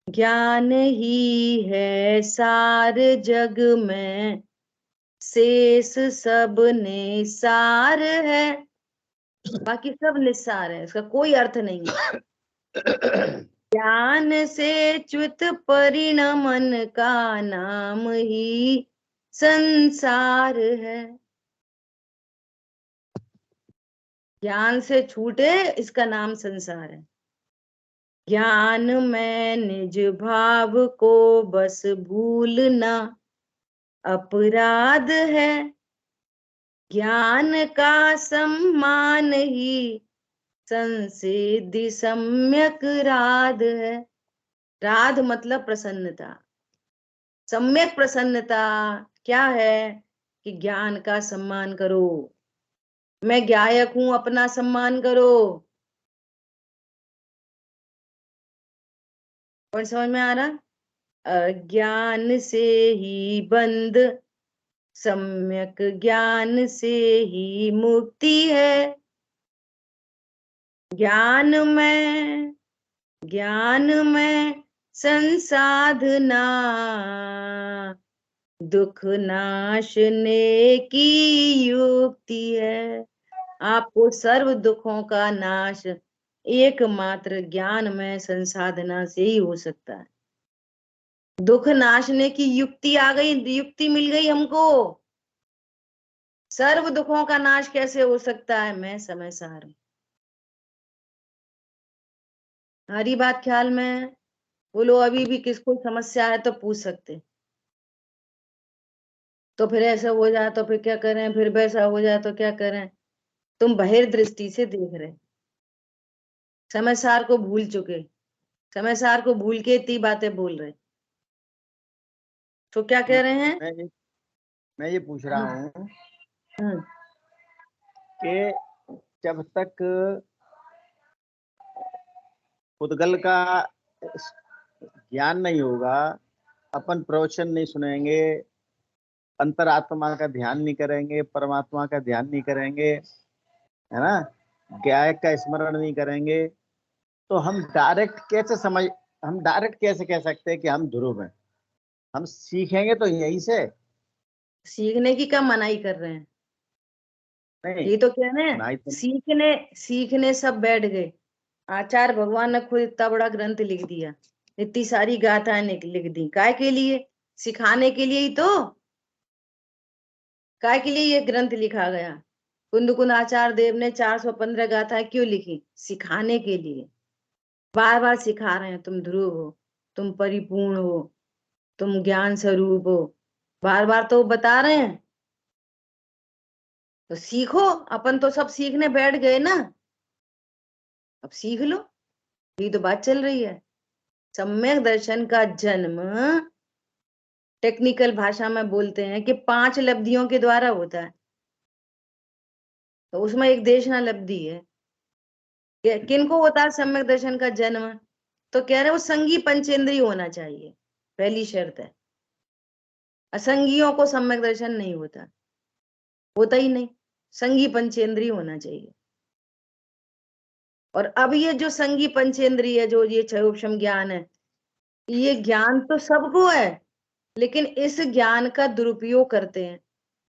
ज्ञान ही है सार जग में, शेष सब निसार है। बाकी सब निस्सार है, इसका कोई अर्थ नहीं है। ज्ञान से च्युत परिणमन का नाम ही संसार है। ज्ञान से छूटे, इसका नाम संसार है। ज्ञान में निज भाव को बस भूलना अपराध है। ज्ञान का सम्मान ही संसिद्धि सम्यक राध है। राध मतलब प्रसन्नता। सम्यक प्रसन्नता क्या है? कि ज्ञान का सम्मान करो। मैं गायक हूं, अपना सम्मान करो। और समझ में आ रहा? अज्ञान से ही बंद, सम्यक ज्ञान से ही मुक्ति है। ज्ञान में संसाधना, दुख नाशने की युक्ति है। आपको सर्व दुखों का नाश एकमात्र ज्ञान में संसाधना से ही हो सकता है। दुख नाशने की युक्ति आ गई, युक्ति मिल गई हमको। सर्व दुखों का नाश कैसे हो सकता है? मैं समय सार हूं। हरी बात ख्याल में? बोलो, अभी भी किसको समस्या है तो पूछ सकते। तो फिर ऐसा हो जाए तो फिर क्या करें, फिर वैसा हो जाए तो क्या करें? तुम बहिर्दृष्टि से देख रहे, समय सार को भूल चुके, समय सार को भूल के इतनी बातें बोल रहे। तो क्या कह रहे हैं? मैं ये पूछ रहा हूँ हम्म, कि जब तक पुद्गल का ज्ञान नहीं होगा, अपन प्रवचन नहीं सुनेंगे, अंतरात्मा का ध्यान नहीं करेंगे, परमात्मा का ध्यान नहीं करेंगे, है ना, गायक का स्मरण नहीं करेंगे, तो हम डायरेक्ट कैसे कह सकते हैं कि हम ध्रुव हैं? हम सीखेंगे तो यहीं से। सीखने की क्या मनाही कर रहे हैं? नहीं, ये तो क्या है, सुनाई तो सीखने सीखने सब बैठ गए। आचार्य भगवान ने खुद इतना बड़ा ग्रंथ लिख दिया, इतनी सारी गाथाएं लिख दी, काय के लिए? सिखाने के लिए ही तो। काय के लिए ये ग्रंथ लिखा गया? कुंद कुंद आचार्य देव ने 415 गाथाएं क्यों लिखी? सिखाने के लिए। बार बार सिखा रहे हैं, तुम ध्रुव हो, तुम परिपूर्ण हो, तुम ज्ञान स्वरूप हो, बार बार तो बता रहे हैं। तो सीखो, अपन तो सब सीखने बैठ गए ना, अब सीख लो। यही तो बात चल रही है। सम्यक दर्शन का जन्म टेक्निकल भाषा में बोलते हैं कि 5 लब्धियों के द्वारा होता है। तो उसमें एक देशना लब्धि है। किनको होता है सम्यक दर्शन का जन्म? तो कह रहे वो संगी पंचेंद्रिय होना चाहिए, पहली शर्त है। असंगियों को सम्यक दर्शन नहीं होता, होता ही नहीं। संगी पंचेंद्रिय होना चाहिए। और अब ये जो संगी पंचेंद्रिय है, जो ये क्षयोपशम ज्ञान है, ये ज्ञान तो सबको है, लेकिन इस ज्ञान का दुरुपयोग करते हैं।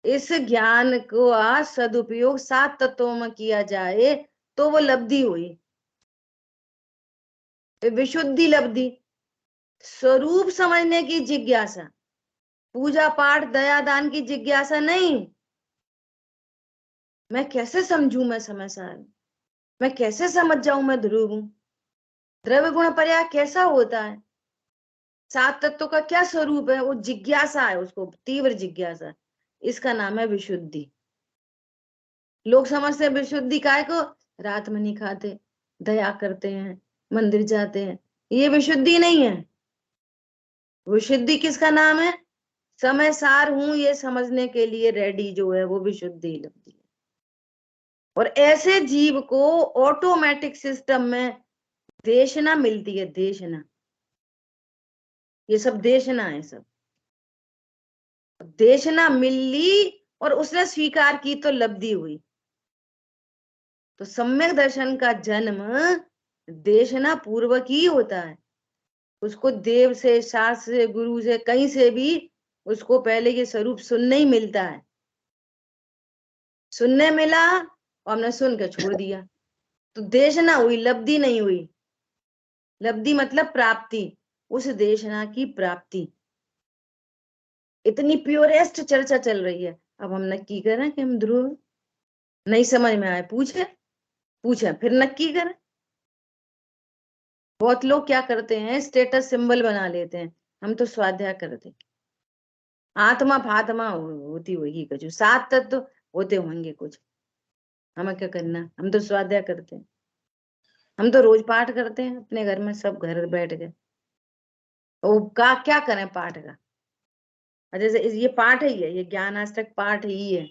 इस ज्ञान को सदुपयोग 7 तत्वों में किया जाए तो वो लब्धि हुई, विशुद्धि लब्धि। स्वरूप समझने की जिज्ञासा, पूजा पाठ दया दान की जिज्ञासा नहीं। मैं कैसे समझू, मैं समय सार, मैं कैसे समझ जाऊं मैं ध्रुव हूं, द्रव्य गुण पर्याय कैसा होता है, 7 तत्वों का क्या स्वरूप है, वो जिज्ञासा है, उसको तीव्र जिज्ञासा। इसका नाम है विशुद्धि। लोग समझते हैं विशुद्धि काय को? रात में नहीं खाते, दया करते हैं, मंदिर जाते हैं, ये विशुद्धि नहीं है। विशुद्धि किसका नाम है? समय सार हूं ये समझने के लिए रेडी जो है, वो विशुद्धि लगती है। और ऐसे जीव को ऑटोमेटिक सिस्टम में देशना मिलती है, देशना। ये सब देशना है, सब देशना मिली और उसने स्वीकार की तो लब्धि हुई। तो सम्यक दर्शन का जन्म देशना पूर्वक ही होता है। उसको देव से, शास्त्र से, गुरु से, कहीं से भी उसको पहले ये स्वरूप सुनने ही मिलता है। सुनने मिला और हमने सुन के छोड़ दिया, तो देशना हुई, लब्धि नहीं हुई। लब्धि मतलब प्राप्ति, उस देशना की प्राप्ति। इतनी प्योरेस्ट चर्चा चल रही है। अब हम नक्की करें कि हम ध्रुव, नहीं समझ में आए पूछे, पूछे फिर नक्की करें। बहुत लोग क्या करते हैं, स्टेटस सिंबल बना लेते हैं। हम तो स्वाध्याय करते, आत्मा फात्मा होती होगी कुछ, 7 तत्व होते होंगे कुछ, हमें क्या करना, हम तो स्वाध्याय करते हैं। हम तो रोज पाठ करते हैं अपने घर में, सब घर बैठ गए। वो का क्या करें पाठ का? जैसे ये पाठ ही है, ये ज्ञान आज तक पाठ ही है।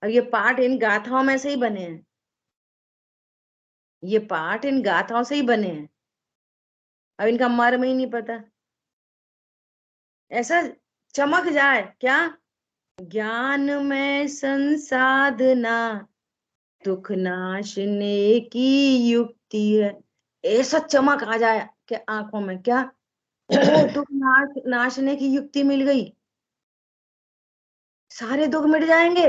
अब ये पाठ इन गाथाओं में से ही बने हैं, ये पाठ इन गाथाओं से ही बने हैं। अब इनका मर्म ही नहीं पता। ऐसा चमक जाए क्या, ज्ञान में संसाधना दुख नाशने की युक्ति है, ऐसा चमक आ जाए कि आंखों में, क्या ओ दुख नाशने की युक्ति मिल गई, सारे दुख मिट जाएंगे।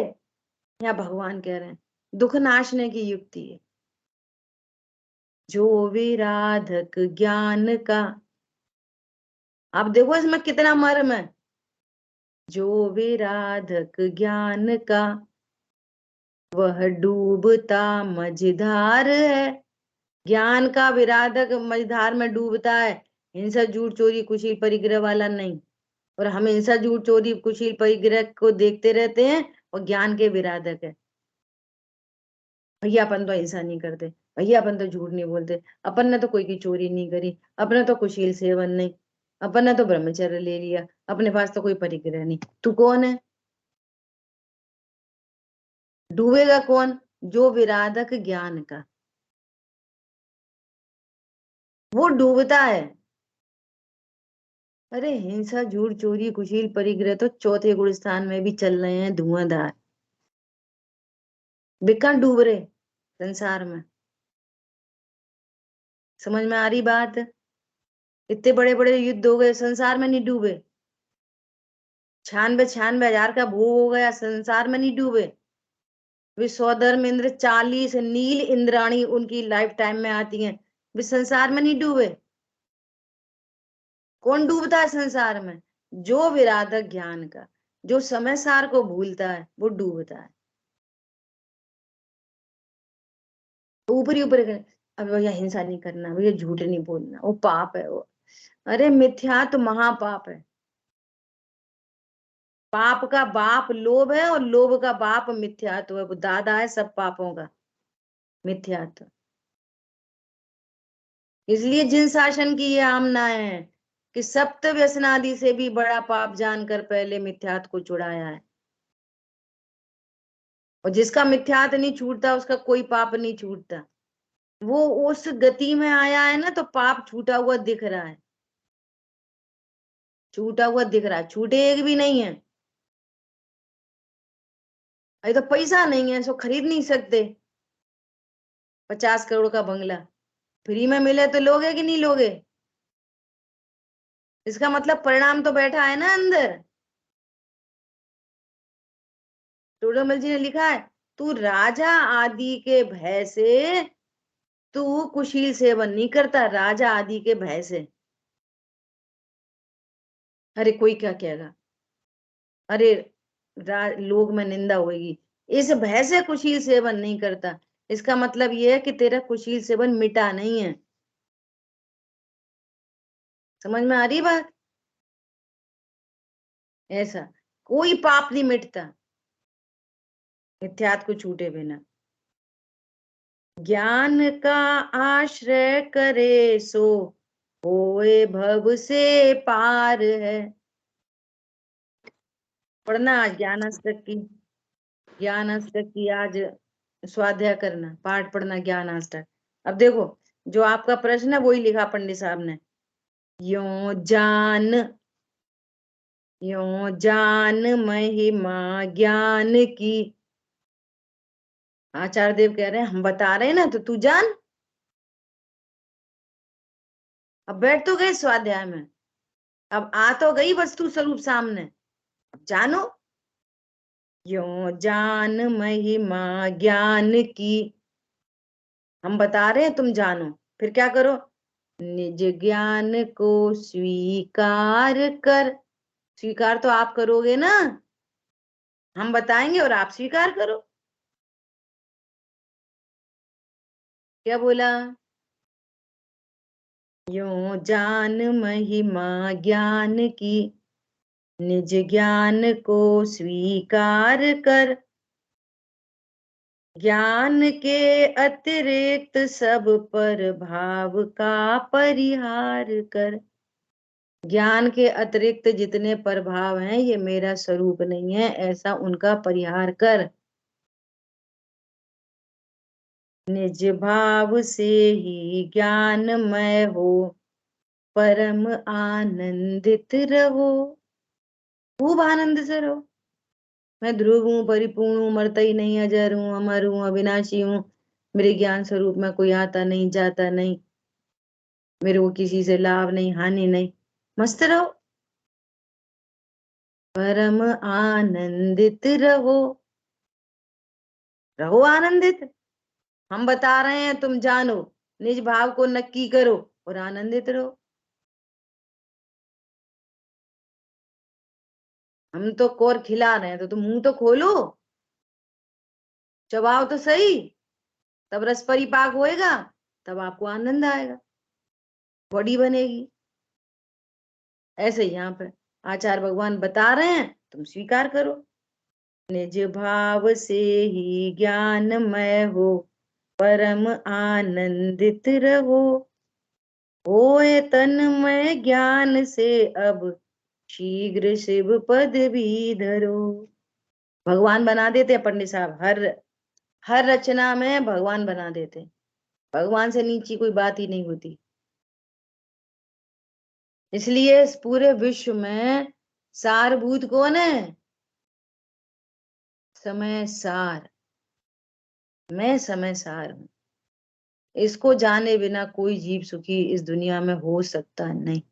या भगवान कह रहे हैं दुख नाशने की युक्ति है। जो विराधक ज्ञान का, आप देखो इसमें कितना मर्म है। जो विराधक ज्ञान का वह डूबता मझधार है। ज्ञान का विराधक मझधार में डूबता है, हिंसा झूठ चोरी कुशील परिग्रह वाला नहीं। और हम हिंसा झूठ चोरी कुशील परिग्रह को देखते रहते हैं और ज्ञान के विराधक है। भैया अपन तो हिंसा नहीं करते, भैया अपन तो झूठ नहीं बोलते, अपन ने तो कोई की चोरी नहीं करी, अपने तो कुशील सेवन नहीं, अपन ने तो ब्रह्मचर्य ले लिया, अपने पास तो कोई परिग्रह नहीं। तू कौन है? डूबेगा कौन? जो विराधक ज्ञान का, वो डूबता है। अरे हिंसा झूठ चोरी कुशील परिग्रह तो चौथे गुण स्थान में भी चल रहे हैं धुआंधार। बेकार डूब रहे संसार में। समझ में आ रही बात? इतने बड़े बड़े युद्ध हो गए, संसार में नहीं डूबे। 96 96 हजार का भू हो गया, संसार में नहीं डूबे। वे 100 धर्म इंद्र, 40 नील इंद्राणी उनकी लाइफ टाइम में आती हैं, वे संसार में नहीं डूबे। कौन डूबता है संसार में? जो विराधक ज्ञान का, जो समय सार को भूलता है, वो डूबता है। ऊपरी ऊपर अब भैया हिंसा नहीं करना, भैया झूठ नहीं बोलना, वो पाप है वो। अरे मिथ्या तो महापाप है। पाप का बाप लोभ है और लोभ का बाप मिथ्यात्व है। वो दादा है सब पापों का, मिथ्यात्व। इसलिए जिन शासन की ये आमनाएं है कि सप्त व्यसनादि से भी बड़ा पाप जानकर पहले मिथ्यात्व को छुड़ाया है। और जिसका मिथ्यात्व नहीं छूटता उसका कोई पाप नहीं छूटता। वो उस गति में आया है ना, तो पाप छूटा हुआ दिख रहा है, छूटा हुआ दिख रहा है, छूटे एक भी नहीं है। अरे तो पैसा नहीं है सो खरीद नहीं सकते 50 करोड़ का बंगला। फ्री में मिले तो लोगे कि नहीं लोगे? इसका मतलब परिणाम तो बैठा है ना अंदर। टोडरमल जी ने लिखा है, तू राजा आदि के भय से तू कुशील सेवन नहीं करता, राजा आदि के भय से। अरे कोई क्या कहेगा, अरे लोग में निंदा होगी, इस भय से कुशील सेवन नहीं करता। इसका मतलब यह है कि तेरा कुशील सेवन मिटा नहीं है। समझ में आ रही बात? ऐसा कोई पाप नहीं मिटता मिथ्यात्व को छूटे बिना। ज्ञान का आश्रय करे सो होए भव से पार है। पढ़ना आज ज्ञान अष्टक की आज स्वाध्याय करना, पाठ पढ़ना ज्ञान अष्टक। अब देखो, जो आपका प्रश्न है वही लिखा पंडित साहब ने। यो जान महिमा ज्ञान की। आचार्य देव कह रहे हैं हम बता रहे हैं ना, तो तू जान। अब बैठ तो गए स्वाध्याय में, अब आ तो गई वस्तु स्वरूप सामने, अब जानो। यो जान महिमा ज्ञान की, हम बता रहे हैं तुम जानो। फिर क्या करो? निज ज्ञान को स्वीकार कर। स्वीकार तो आप करोगे ना, हम बताएंगे और आप स्वीकार करो। क्या बोला? यो जान महिमा ज्ञान की, निज ज्ञान को स्वीकार कर। ज्ञान के अतिरिक्त सब पर भाव का परिहार कर। ज्ञान के अतिरिक्त जितने प्रभाव हैं ये मेरा स्वरूप नहीं है, ऐसा उनका परिहार कर। निज भाव से ही ज्ञानमय हो, परम आनंदित रहो। खूब आनंद से रहो। मैं ध्रुव हूँ, परिपूर्ण हूँ, मरता ही नहीं, अजर हूँ, अमर हूँ, अविनाशी हूँ। मेरे ज्ञान स्वरूप में कोई आता नहीं जाता नहीं, मेरे को किसी से लाभ नहीं हानि नहीं। मस्त रहो, परम आनंदित रहो। रहो आनंदित। हम बता रहे हैं तुम जानो, निज भाव को नक्की करो और आनंदित रहो। हम तो कोर खिला रहे हैं तो तुम मुंह तो खोलो, चबाओ तो सही, तब रस परिपाक होएगा, तब आपको आनंद आएगा, बॉडी बनेगी। ऐसे ही यहाँ पे आचार्य भगवान बता रहे हैं, तुम स्वीकार करो। निज भाव से ही ज्ञानमय हो, परम आनंदित रहो। होए तन्मय ज्ञान से अब, शीघ्र शिव पद भी धरो। भगवान बना देते हैं पंडित साहब, हर रचना में भगवान बना देते हैं। भगवान से नीची कोई बात ही नहीं होती। इसलिए इस पूरे विश्व में सारभूत कौन है? समय सार। मैं समय सार हूं। इसको जाने बिना कोई जीव सुखी इस दुनिया में हो सकता नहीं।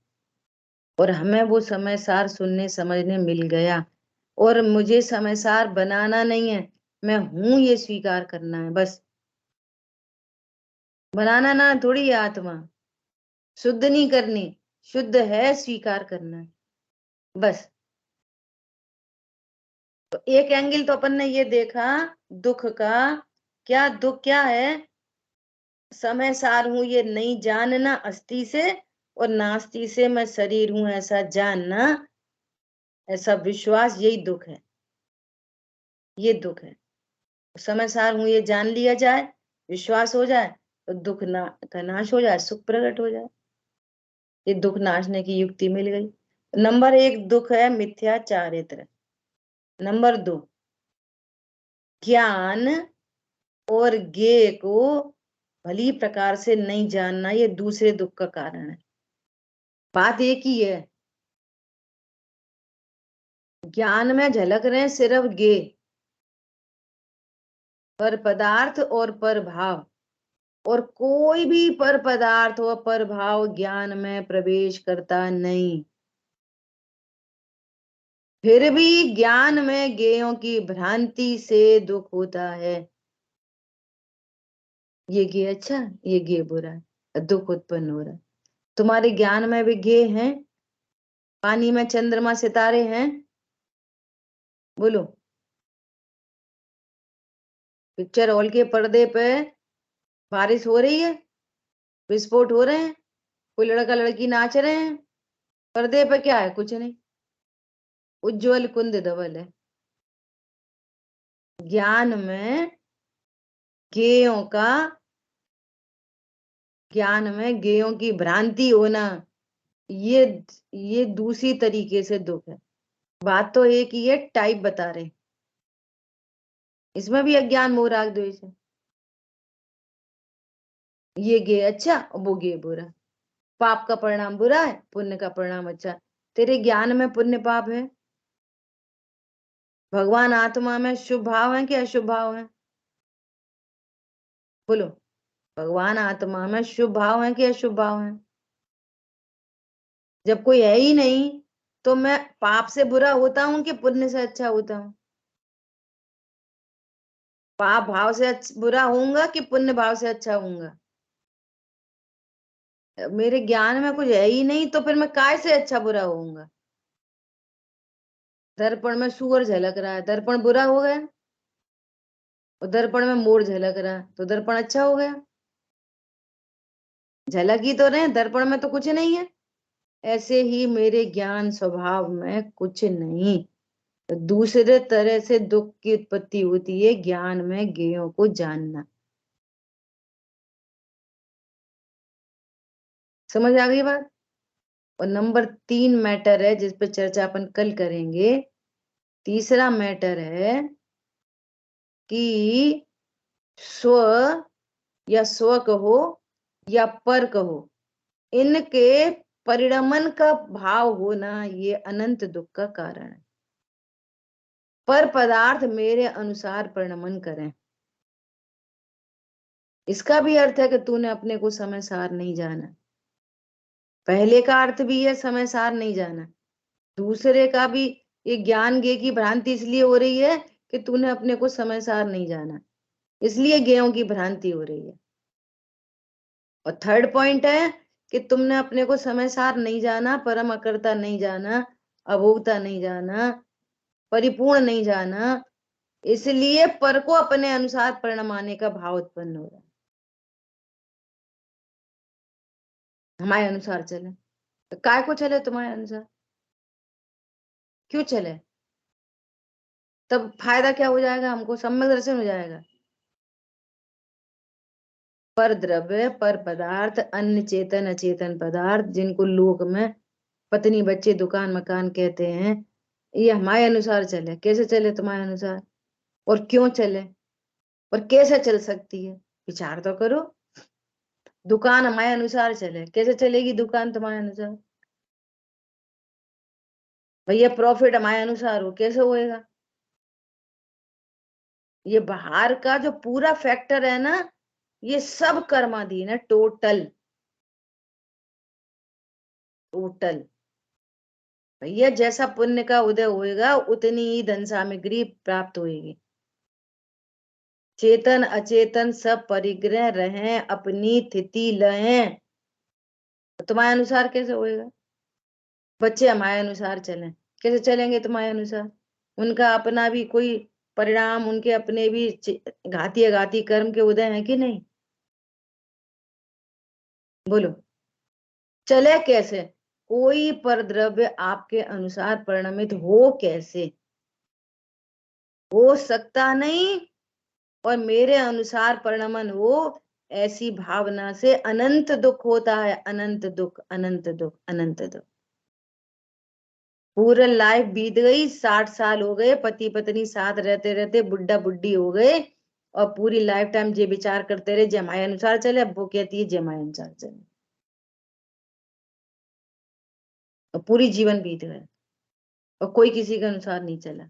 और हमें वो समय सार सुनने समझने मिल गया। और मुझे समय सार बनाना नहीं है, मैं हूं ये स्वीकार करना है बस। बनाना ना थोड़ी है आत्मा, शुद्ध नहीं करनी, शुद्ध है स्वीकार करना है बस। तो एक एंगल तो अपन ने ये देखा दुख का, क्या दुख क्या है, समय सार हूं ये नहीं जानना अस्थि से, और नास्ति से मैं शरीर हूं ऐसा जानना, ऐसा विश्वास, यही दुख है, ये दुख है। समय सार हूं ये जान लिया जाए, विश्वास हो जाए, तो दुख ना का नाश हो जाए, सुख प्रकट हो जाए। ये दुख नाशने की युक्ति मिल गई। नंबर 1 दुख है मिथ्या चारित्र। नंबर 2 ज्ञान और ज्ञेय को भली प्रकार से नहीं जानना, ये दूसरे दुख का कारण है। बात एक ही है, ज्ञान में झलक रहे हैं सिर्फ ज्ञेय, पर पदार्थ और पर भाव, और कोई भी पर पदार्थ और पर भाव ज्ञान में प्रवेश करता नहीं। फिर भी ज्ञान में ज्ञेयों की भ्रांति से दुख होता है। ये ज्ञेय अच्छा, ये ज्ञेय बुरा है, दुख उत्पन्न हो रहा है। तुम्हारे ज्ञान में भी ज्ञेय हैं, पानी में चंद्रमा सितारे हैं, बोलो। पिक्चर हॉल के पर्दे पे बारिश हो रही है, विस्फोट हो रहे हैं, कोई लड़का लड़की नाच रहे हैं, पर्दे पे क्या है, कुछ नहीं, उज्जवल कुंद धवल है। ज्ञान में ज्ञेयों का, ज्ञान में ज्ञेयों की भ्रांति होना, ये ये दूसरी तरीके से दुख है। बात तो एक ही है, टाइप बता रहे, इसमें भी अज्ञान मोह राग द्वेष है। ये गे अच्छा और वो गे बुरा, पाप का परिणाम बुरा है, पुण्य का परिणाम अच्छा। तेरे ज्ञान में पुण्य पाप है, भगवान आत्मा में शुभ भाव है कि अशुभ भाव है, बोलो। भगवान आत्मा में शुभ भाव है कि अशुभ भाव है? जब कोई है ही नहीं, तो मैं पाप से बुरा होता हूं कि पुण्य से अच्छा होता हूं? पाप भाव से बुरा होऊंगा कि पुण्य भाव से अच्छा होऊंगा? मेरे ज्ञान में कुछ है ही नहीं, तो फिर मैं काय से अच्छा बुरा होऊंगा? दर्पण में सूअर झलक रहा है, दर्पण बुरा हो गया? और दर्पण में मोर झलक रहा है, तो दर्पण अच्छा हो गया? झलक ही तो रहे, दर्पण में तो कुछ नहीं है। ऐसे ही मेरे ज्ञान स्वभाव में कुछ नहीं, तो दूसरे तरह से दुख की उत्पत्ति होती है ज्ञान में ज्ञेयों को जानना। समझ आ गई बात? और नंबर 3 मैटर है जिस पे चर्चा अपन कल करेंगे। तीसरा मैटर है कि स्व या स्व कहो या पर कहो, इनके परिणमन का भाव होना ये अनंत दुख का कारण है। पर पदार्थ मेरे अनुसार परिणमन करें, इसका भी अर्थ है कि तूने अपने को समय सार नहीं जाना। पहले का अर्थ भी है समय सार नहीं जाना, दूसरे का भी ये ज्ञान ज्ञेय की भ्रांति इसलिए हो रही है कि तूने अपने को समय सार नहीं जाना, इसलिए ज्ञेयों की भ्रांति हो रही है। और थर्ड पॉइंट है कि तुमने अपने को समय सार नहीं जाना, परम अकर्ता नहीं जाना, अभोक्ता नहीं जाना, परिपूर्ण नहीं जाना, इसलिए पर को अपने अनुसार परिणमाने का भाव उत्पन्न हो रहा है। हमारे अनुसार चले तो काय को चले, तुम्हारे अनुसार क्यों चले? तब फायदा क्या हो जाएगा, हमको सम्यक दर्शन हो जाएगा। पर द्रव्य, पर पदार्थ, अन्य चेतन अचेतन पदार्थ, जिनको लोक में पत्नी बच्चे दुकान मकान कहते हैं, ये हमारे अनुसार चले। कैसे चले तुम्हारे अनुसार, और क्यों चले, और कैसे चल सकती है? विचार तो करो। दुकान हमारे अनुसार चले, कैसे चलेगी दुकान तुम्हारे अनुसार? भैया प्रॉफिट हमारे अनुसार हो, कैसे होएगा? ये बाहर का जो पूरा फैक्टर है ना, ये सब कर्माधीन है, टोटल टोटल। भैया जैसा पुण्य का उदय होएगा उतनी ही धन सामग्री प्राप्त होएगी। चेतन अचेतन सब परिग्रह रहें, अपनी स्थिति लें। तुम्हारे अनुसार कैसे होएगा? बच्चे हमारे अनुसार चलें, कैसे चलेंगे तुम्हारे अनुसार? उनका अपना भी कोई परिणाम, उनके अपने भी घाती अघाती कर्म के उदय हैं कि नहीं? बोलो, चले कैसे? कोई परद्रव्य आपके अनुसार परिणमित हो कैसे? हो सकता नहीं। और मेरे अनुसार परिणमन हो, ऐसी भावना से अनंत दुख होता है। अनंत दुख, अनंत दुख, अनंत दुख। पूरा लाइफ बीत गई, 60 साल हो गए, पति पत्नी साथ रहते रहते बुढ़ा बुढ़ी हो गए, और पूरी लाइफ टाइम जे विचार करते रहे जमाए अनुसार चले। अब वो कहती है जमाए अनुसार चले, और पूरी जीवन बीत गए और कोई किसी के अनुसार नहीं चला।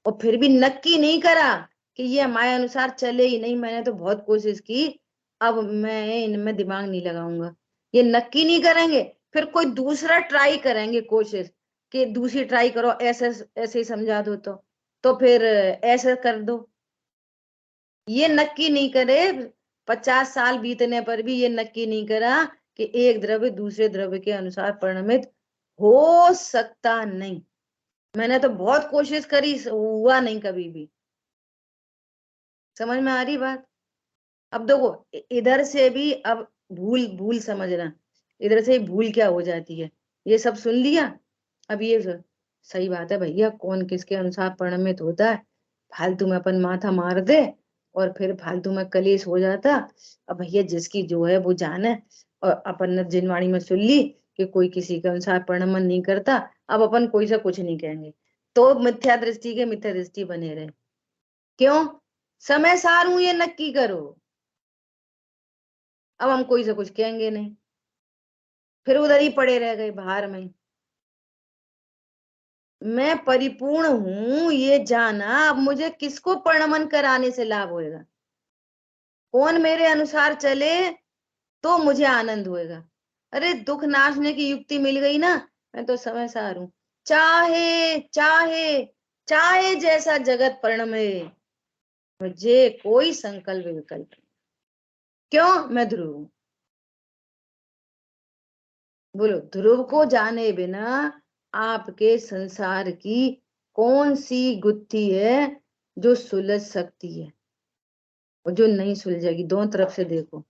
और फिर भी नक्की नहीं करा कि ये हमारे अनुसार चले ही नहीं। मैंने तो बहुत कोशिश की, अब मैं इनमें दिमाग नहीं लगाऊंगा। ये नक्की नहीं करेंगे, फिर कोई दूसरा ट्राई करेंगे, कोशिश कि दूसरी ट्राई करो, ऐसे ऐसे ही समझा दो तो फिर ऐसे कर दो। ये नक्की नहीं करे, 50 साल बीतने पर भी ये नक्की नहीं करा कि एक द्रव्य दूसरे द्रव्य के अनुसार परिणमित हो सकता नहीं। मैंने तो बहुत कोशिश करी, हुआ नहीं कभी भी। समझ में आ रही बात? अब देखो, इधर से भी अब भूल भूल समझना, इधर से भूल क्या हो जाती है। ये सब सुन लिया, अब ये सही बात है भैया, कौन किसके अनुसार परिणमित होता है, फालतू में अपन माथा मार दे और फिर फालतू में कलेश हो जाता। अब भैया जिसकी जो है वो जाने, और अपन ने जिनवाणी में सुन ली कि कोई किसी के अनुसार परिणमन नहीं करता, अब अपन कोई से कुछ नहीं कहेंगे। तो मिथ्या दृष्टि के मिथ्या दृष्टि बने रहे। क्यों? समय सार हूं ये नक्की करो। अब हम कोई से कुछ कहेंगे नहीं, फिर उधर ही पड़े रह गए बाहर में। मैं परिपूर्ण हूं ये जाना, अब मुझे किसको परिणमन कराने से लाभ होएगा? कौन मेरे अनुसार चले तो मुझे आनंद होएगा? अरे दुख नाशने की युक्ति मिल गई ना। मैं तो समय सार हूं, चाहे चाहे चाहे जैसा जगत परिणमे, मुझे कोई संकल्प विकल्प नहीं। क्यों? मैं ध्रुव हूं। बोलो, ध्रुव को जाने बिना आपके संसार की कौन सी गुत्थी है जो सुलझ सकती है और जो नहीं सुलझेगी? दोनों तरफ से देखो।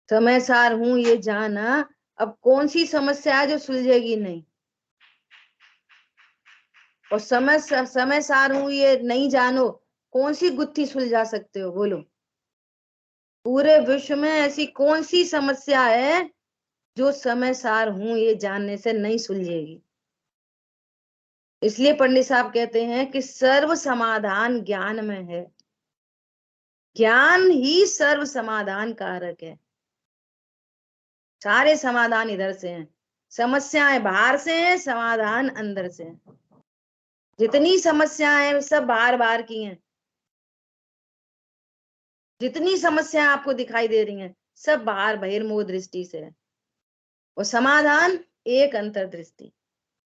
समय सार हूं ये जाना, अब कौन सी समस्या है जो सुलझेगी नहीं? और समय सार हूं ये नहीं जानो, कौन सी गुत्थी सुलझा सकते हो? बोलो, पूरे विश्व में ऐसी कौन सी समस्या है जो समय सार हूं ये जानने से नहीं सुलझेगी? इसलिए पंडित साहब कहते हैं कि सर्व समाधान ज्ञान में है। ज्ञान ही सर्व समाधान कारक है। सारे समाधान इधर से हैं, समस्याएं बाहर से हैं, समाधान अंदर से हैं। जितनी समस्याएं हैं सब बाहर बाहर की हैं। जितनी समस्याएं आपको दिखाई दे रही हैं सब बाहर बहिर्मुख दृष्टि से है, और समाधान एक अंतर्दृष्टि।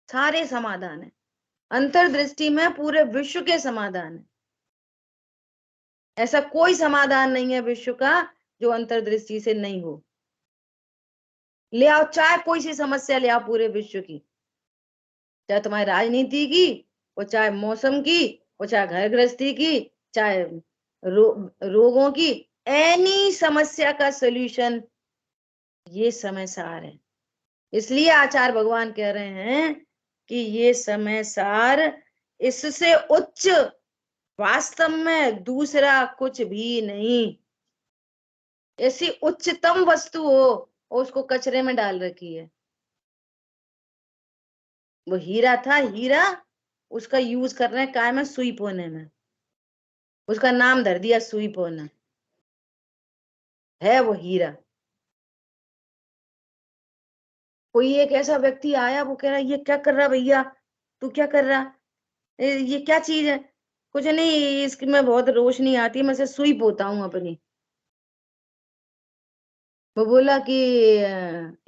सारे समाधान है अंतर्दृष्टि में, पूरे विश्व के समाधान है। ऐसा कोई समाधान नहीं है विश्व का जो अंतर्दृष्टि से नहीं हो। ले आओ चाहे कोई सी समस्या ले आओ पूरे विश्व की, चाहे तुम्हारी राजनीति की, और चाहे मौसम की, और चाहे घर गृहस्थी की, चाहे रोगों की, एनी समस्या का सॉल्यूशन ये समय सार है। इसलिए आचार्य भगवान कह रहे हैं कि ये समय सार, इससे उच्च वास्तव में दूसरा कुछ भी नहीं। ऐसी उच्चतम वस्तु हो और उसको कचरे में डाल रखी है। वो हीरा था, हीरा, उसका यूज कर रहे हैं काय में? सुई पोने में। उसका नाम धर दिया सुई पोना, है वो हीरा। कोई एक ऐसा व्यक्ति आया, वो कह रहा ये क्या कर रहा भैया, तू क्या कर रहा? ये क्या चीज है? कुछ नहीं, इसकी में बहुत रोशनी आती है, मैं से सुई पोता हूँ अपनी। वो बोला कि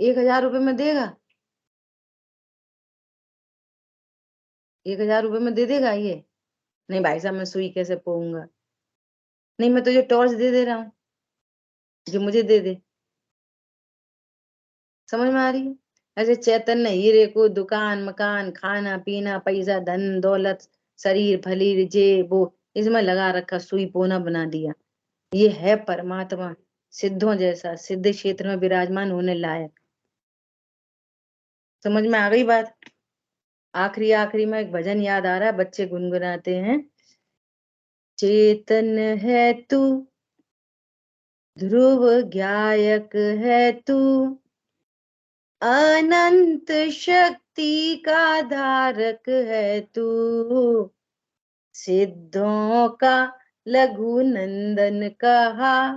1,000 रुपए में देगा? 1,000 रुपए में दे देगा ये? नहीं भाई साहब, मैं सुई कैसे पोऊंगा। नहीं, मैं तुझे टॉर्च दे रहा हूँ, जो मुझे दे दे। समझ में आ रही है? ऐसे चैतन्य हीरे को दुकान, मकान, खाना पीना, पैसा, धन दौलत, शरीर फलीर जे वो इसमें लगा रखा, सुई पोना बना दिया। ये है परमात्मा, सिद्धों जैसा, सिद्ध क्षेत्र में विराजमान होने लायक। समझ में आ गई बात? आखिरी में एक भजन याद आ रहा है, बच्चे गुनगुनाते हैं। चेतन है तू, ध्रुव गायक है तू, अनंत शक्ति का धारक है तू, सिद्धों का लघु नंदन कहा,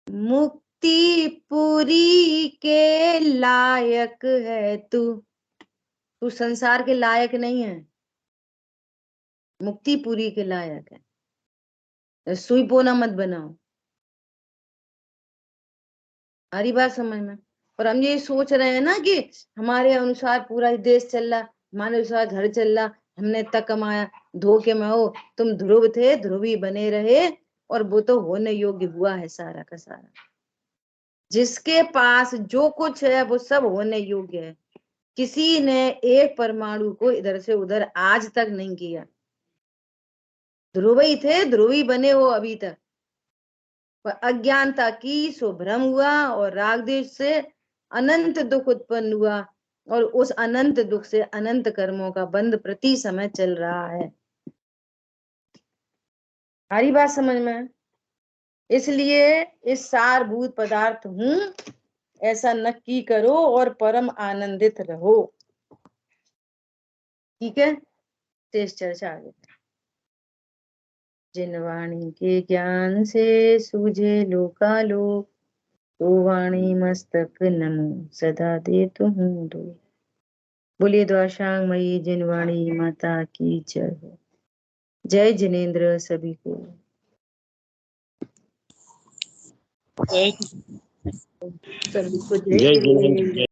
मुक्ति पूरी के लायक है तू। तू संसार के लायक नहीं है, मुक्ति पूरी के लायक है। सुई पोना मत बनाओ। हरी बात समझ में? और हम ये सोच रहे हैं ना कि हमारे अनुसार पूरा देश चल रहा, हमारे अनुसार घर चल रहा, हमने तक कमाया। धोखे में हो तुम, ध्रुव थे, ध्रुवी बने रहे, और वो तो होने योग्य हुआ है सारा का सारा। जिसके पास जो कुछ है वो सब होने योग्य है। किसी ने एक परमाणु को इधर से उधर आज तक नहीं किया। ध्रुवी थे, ध्रुवी बने हो अभी तक, पर अज्ञानता की सो भ्रम हुआ, और राग द्वेष से अनंत दुख उत्पन्न हुआ, और उस अनंत दुख से अनंत कर्मों का बंध प्रति समय चल रहा है। सारी बात समझ में? इसलिए इस सारभूत पदार्थ हूं ऐसा नक्की करो और परम आनंदित रहो। ठीक है, शेष चर्चा आगे। जिन वाणी के ज्ञान से सूझे लोकालोक, तो वाणी मस्तक नमो सदा देतु हूँ दो। बोलिए द्वाशांग मई जिनवाणी माता की जय हो। जय जिनेन्द्र सभी को। सभी को जय जय जिनेन्द्र।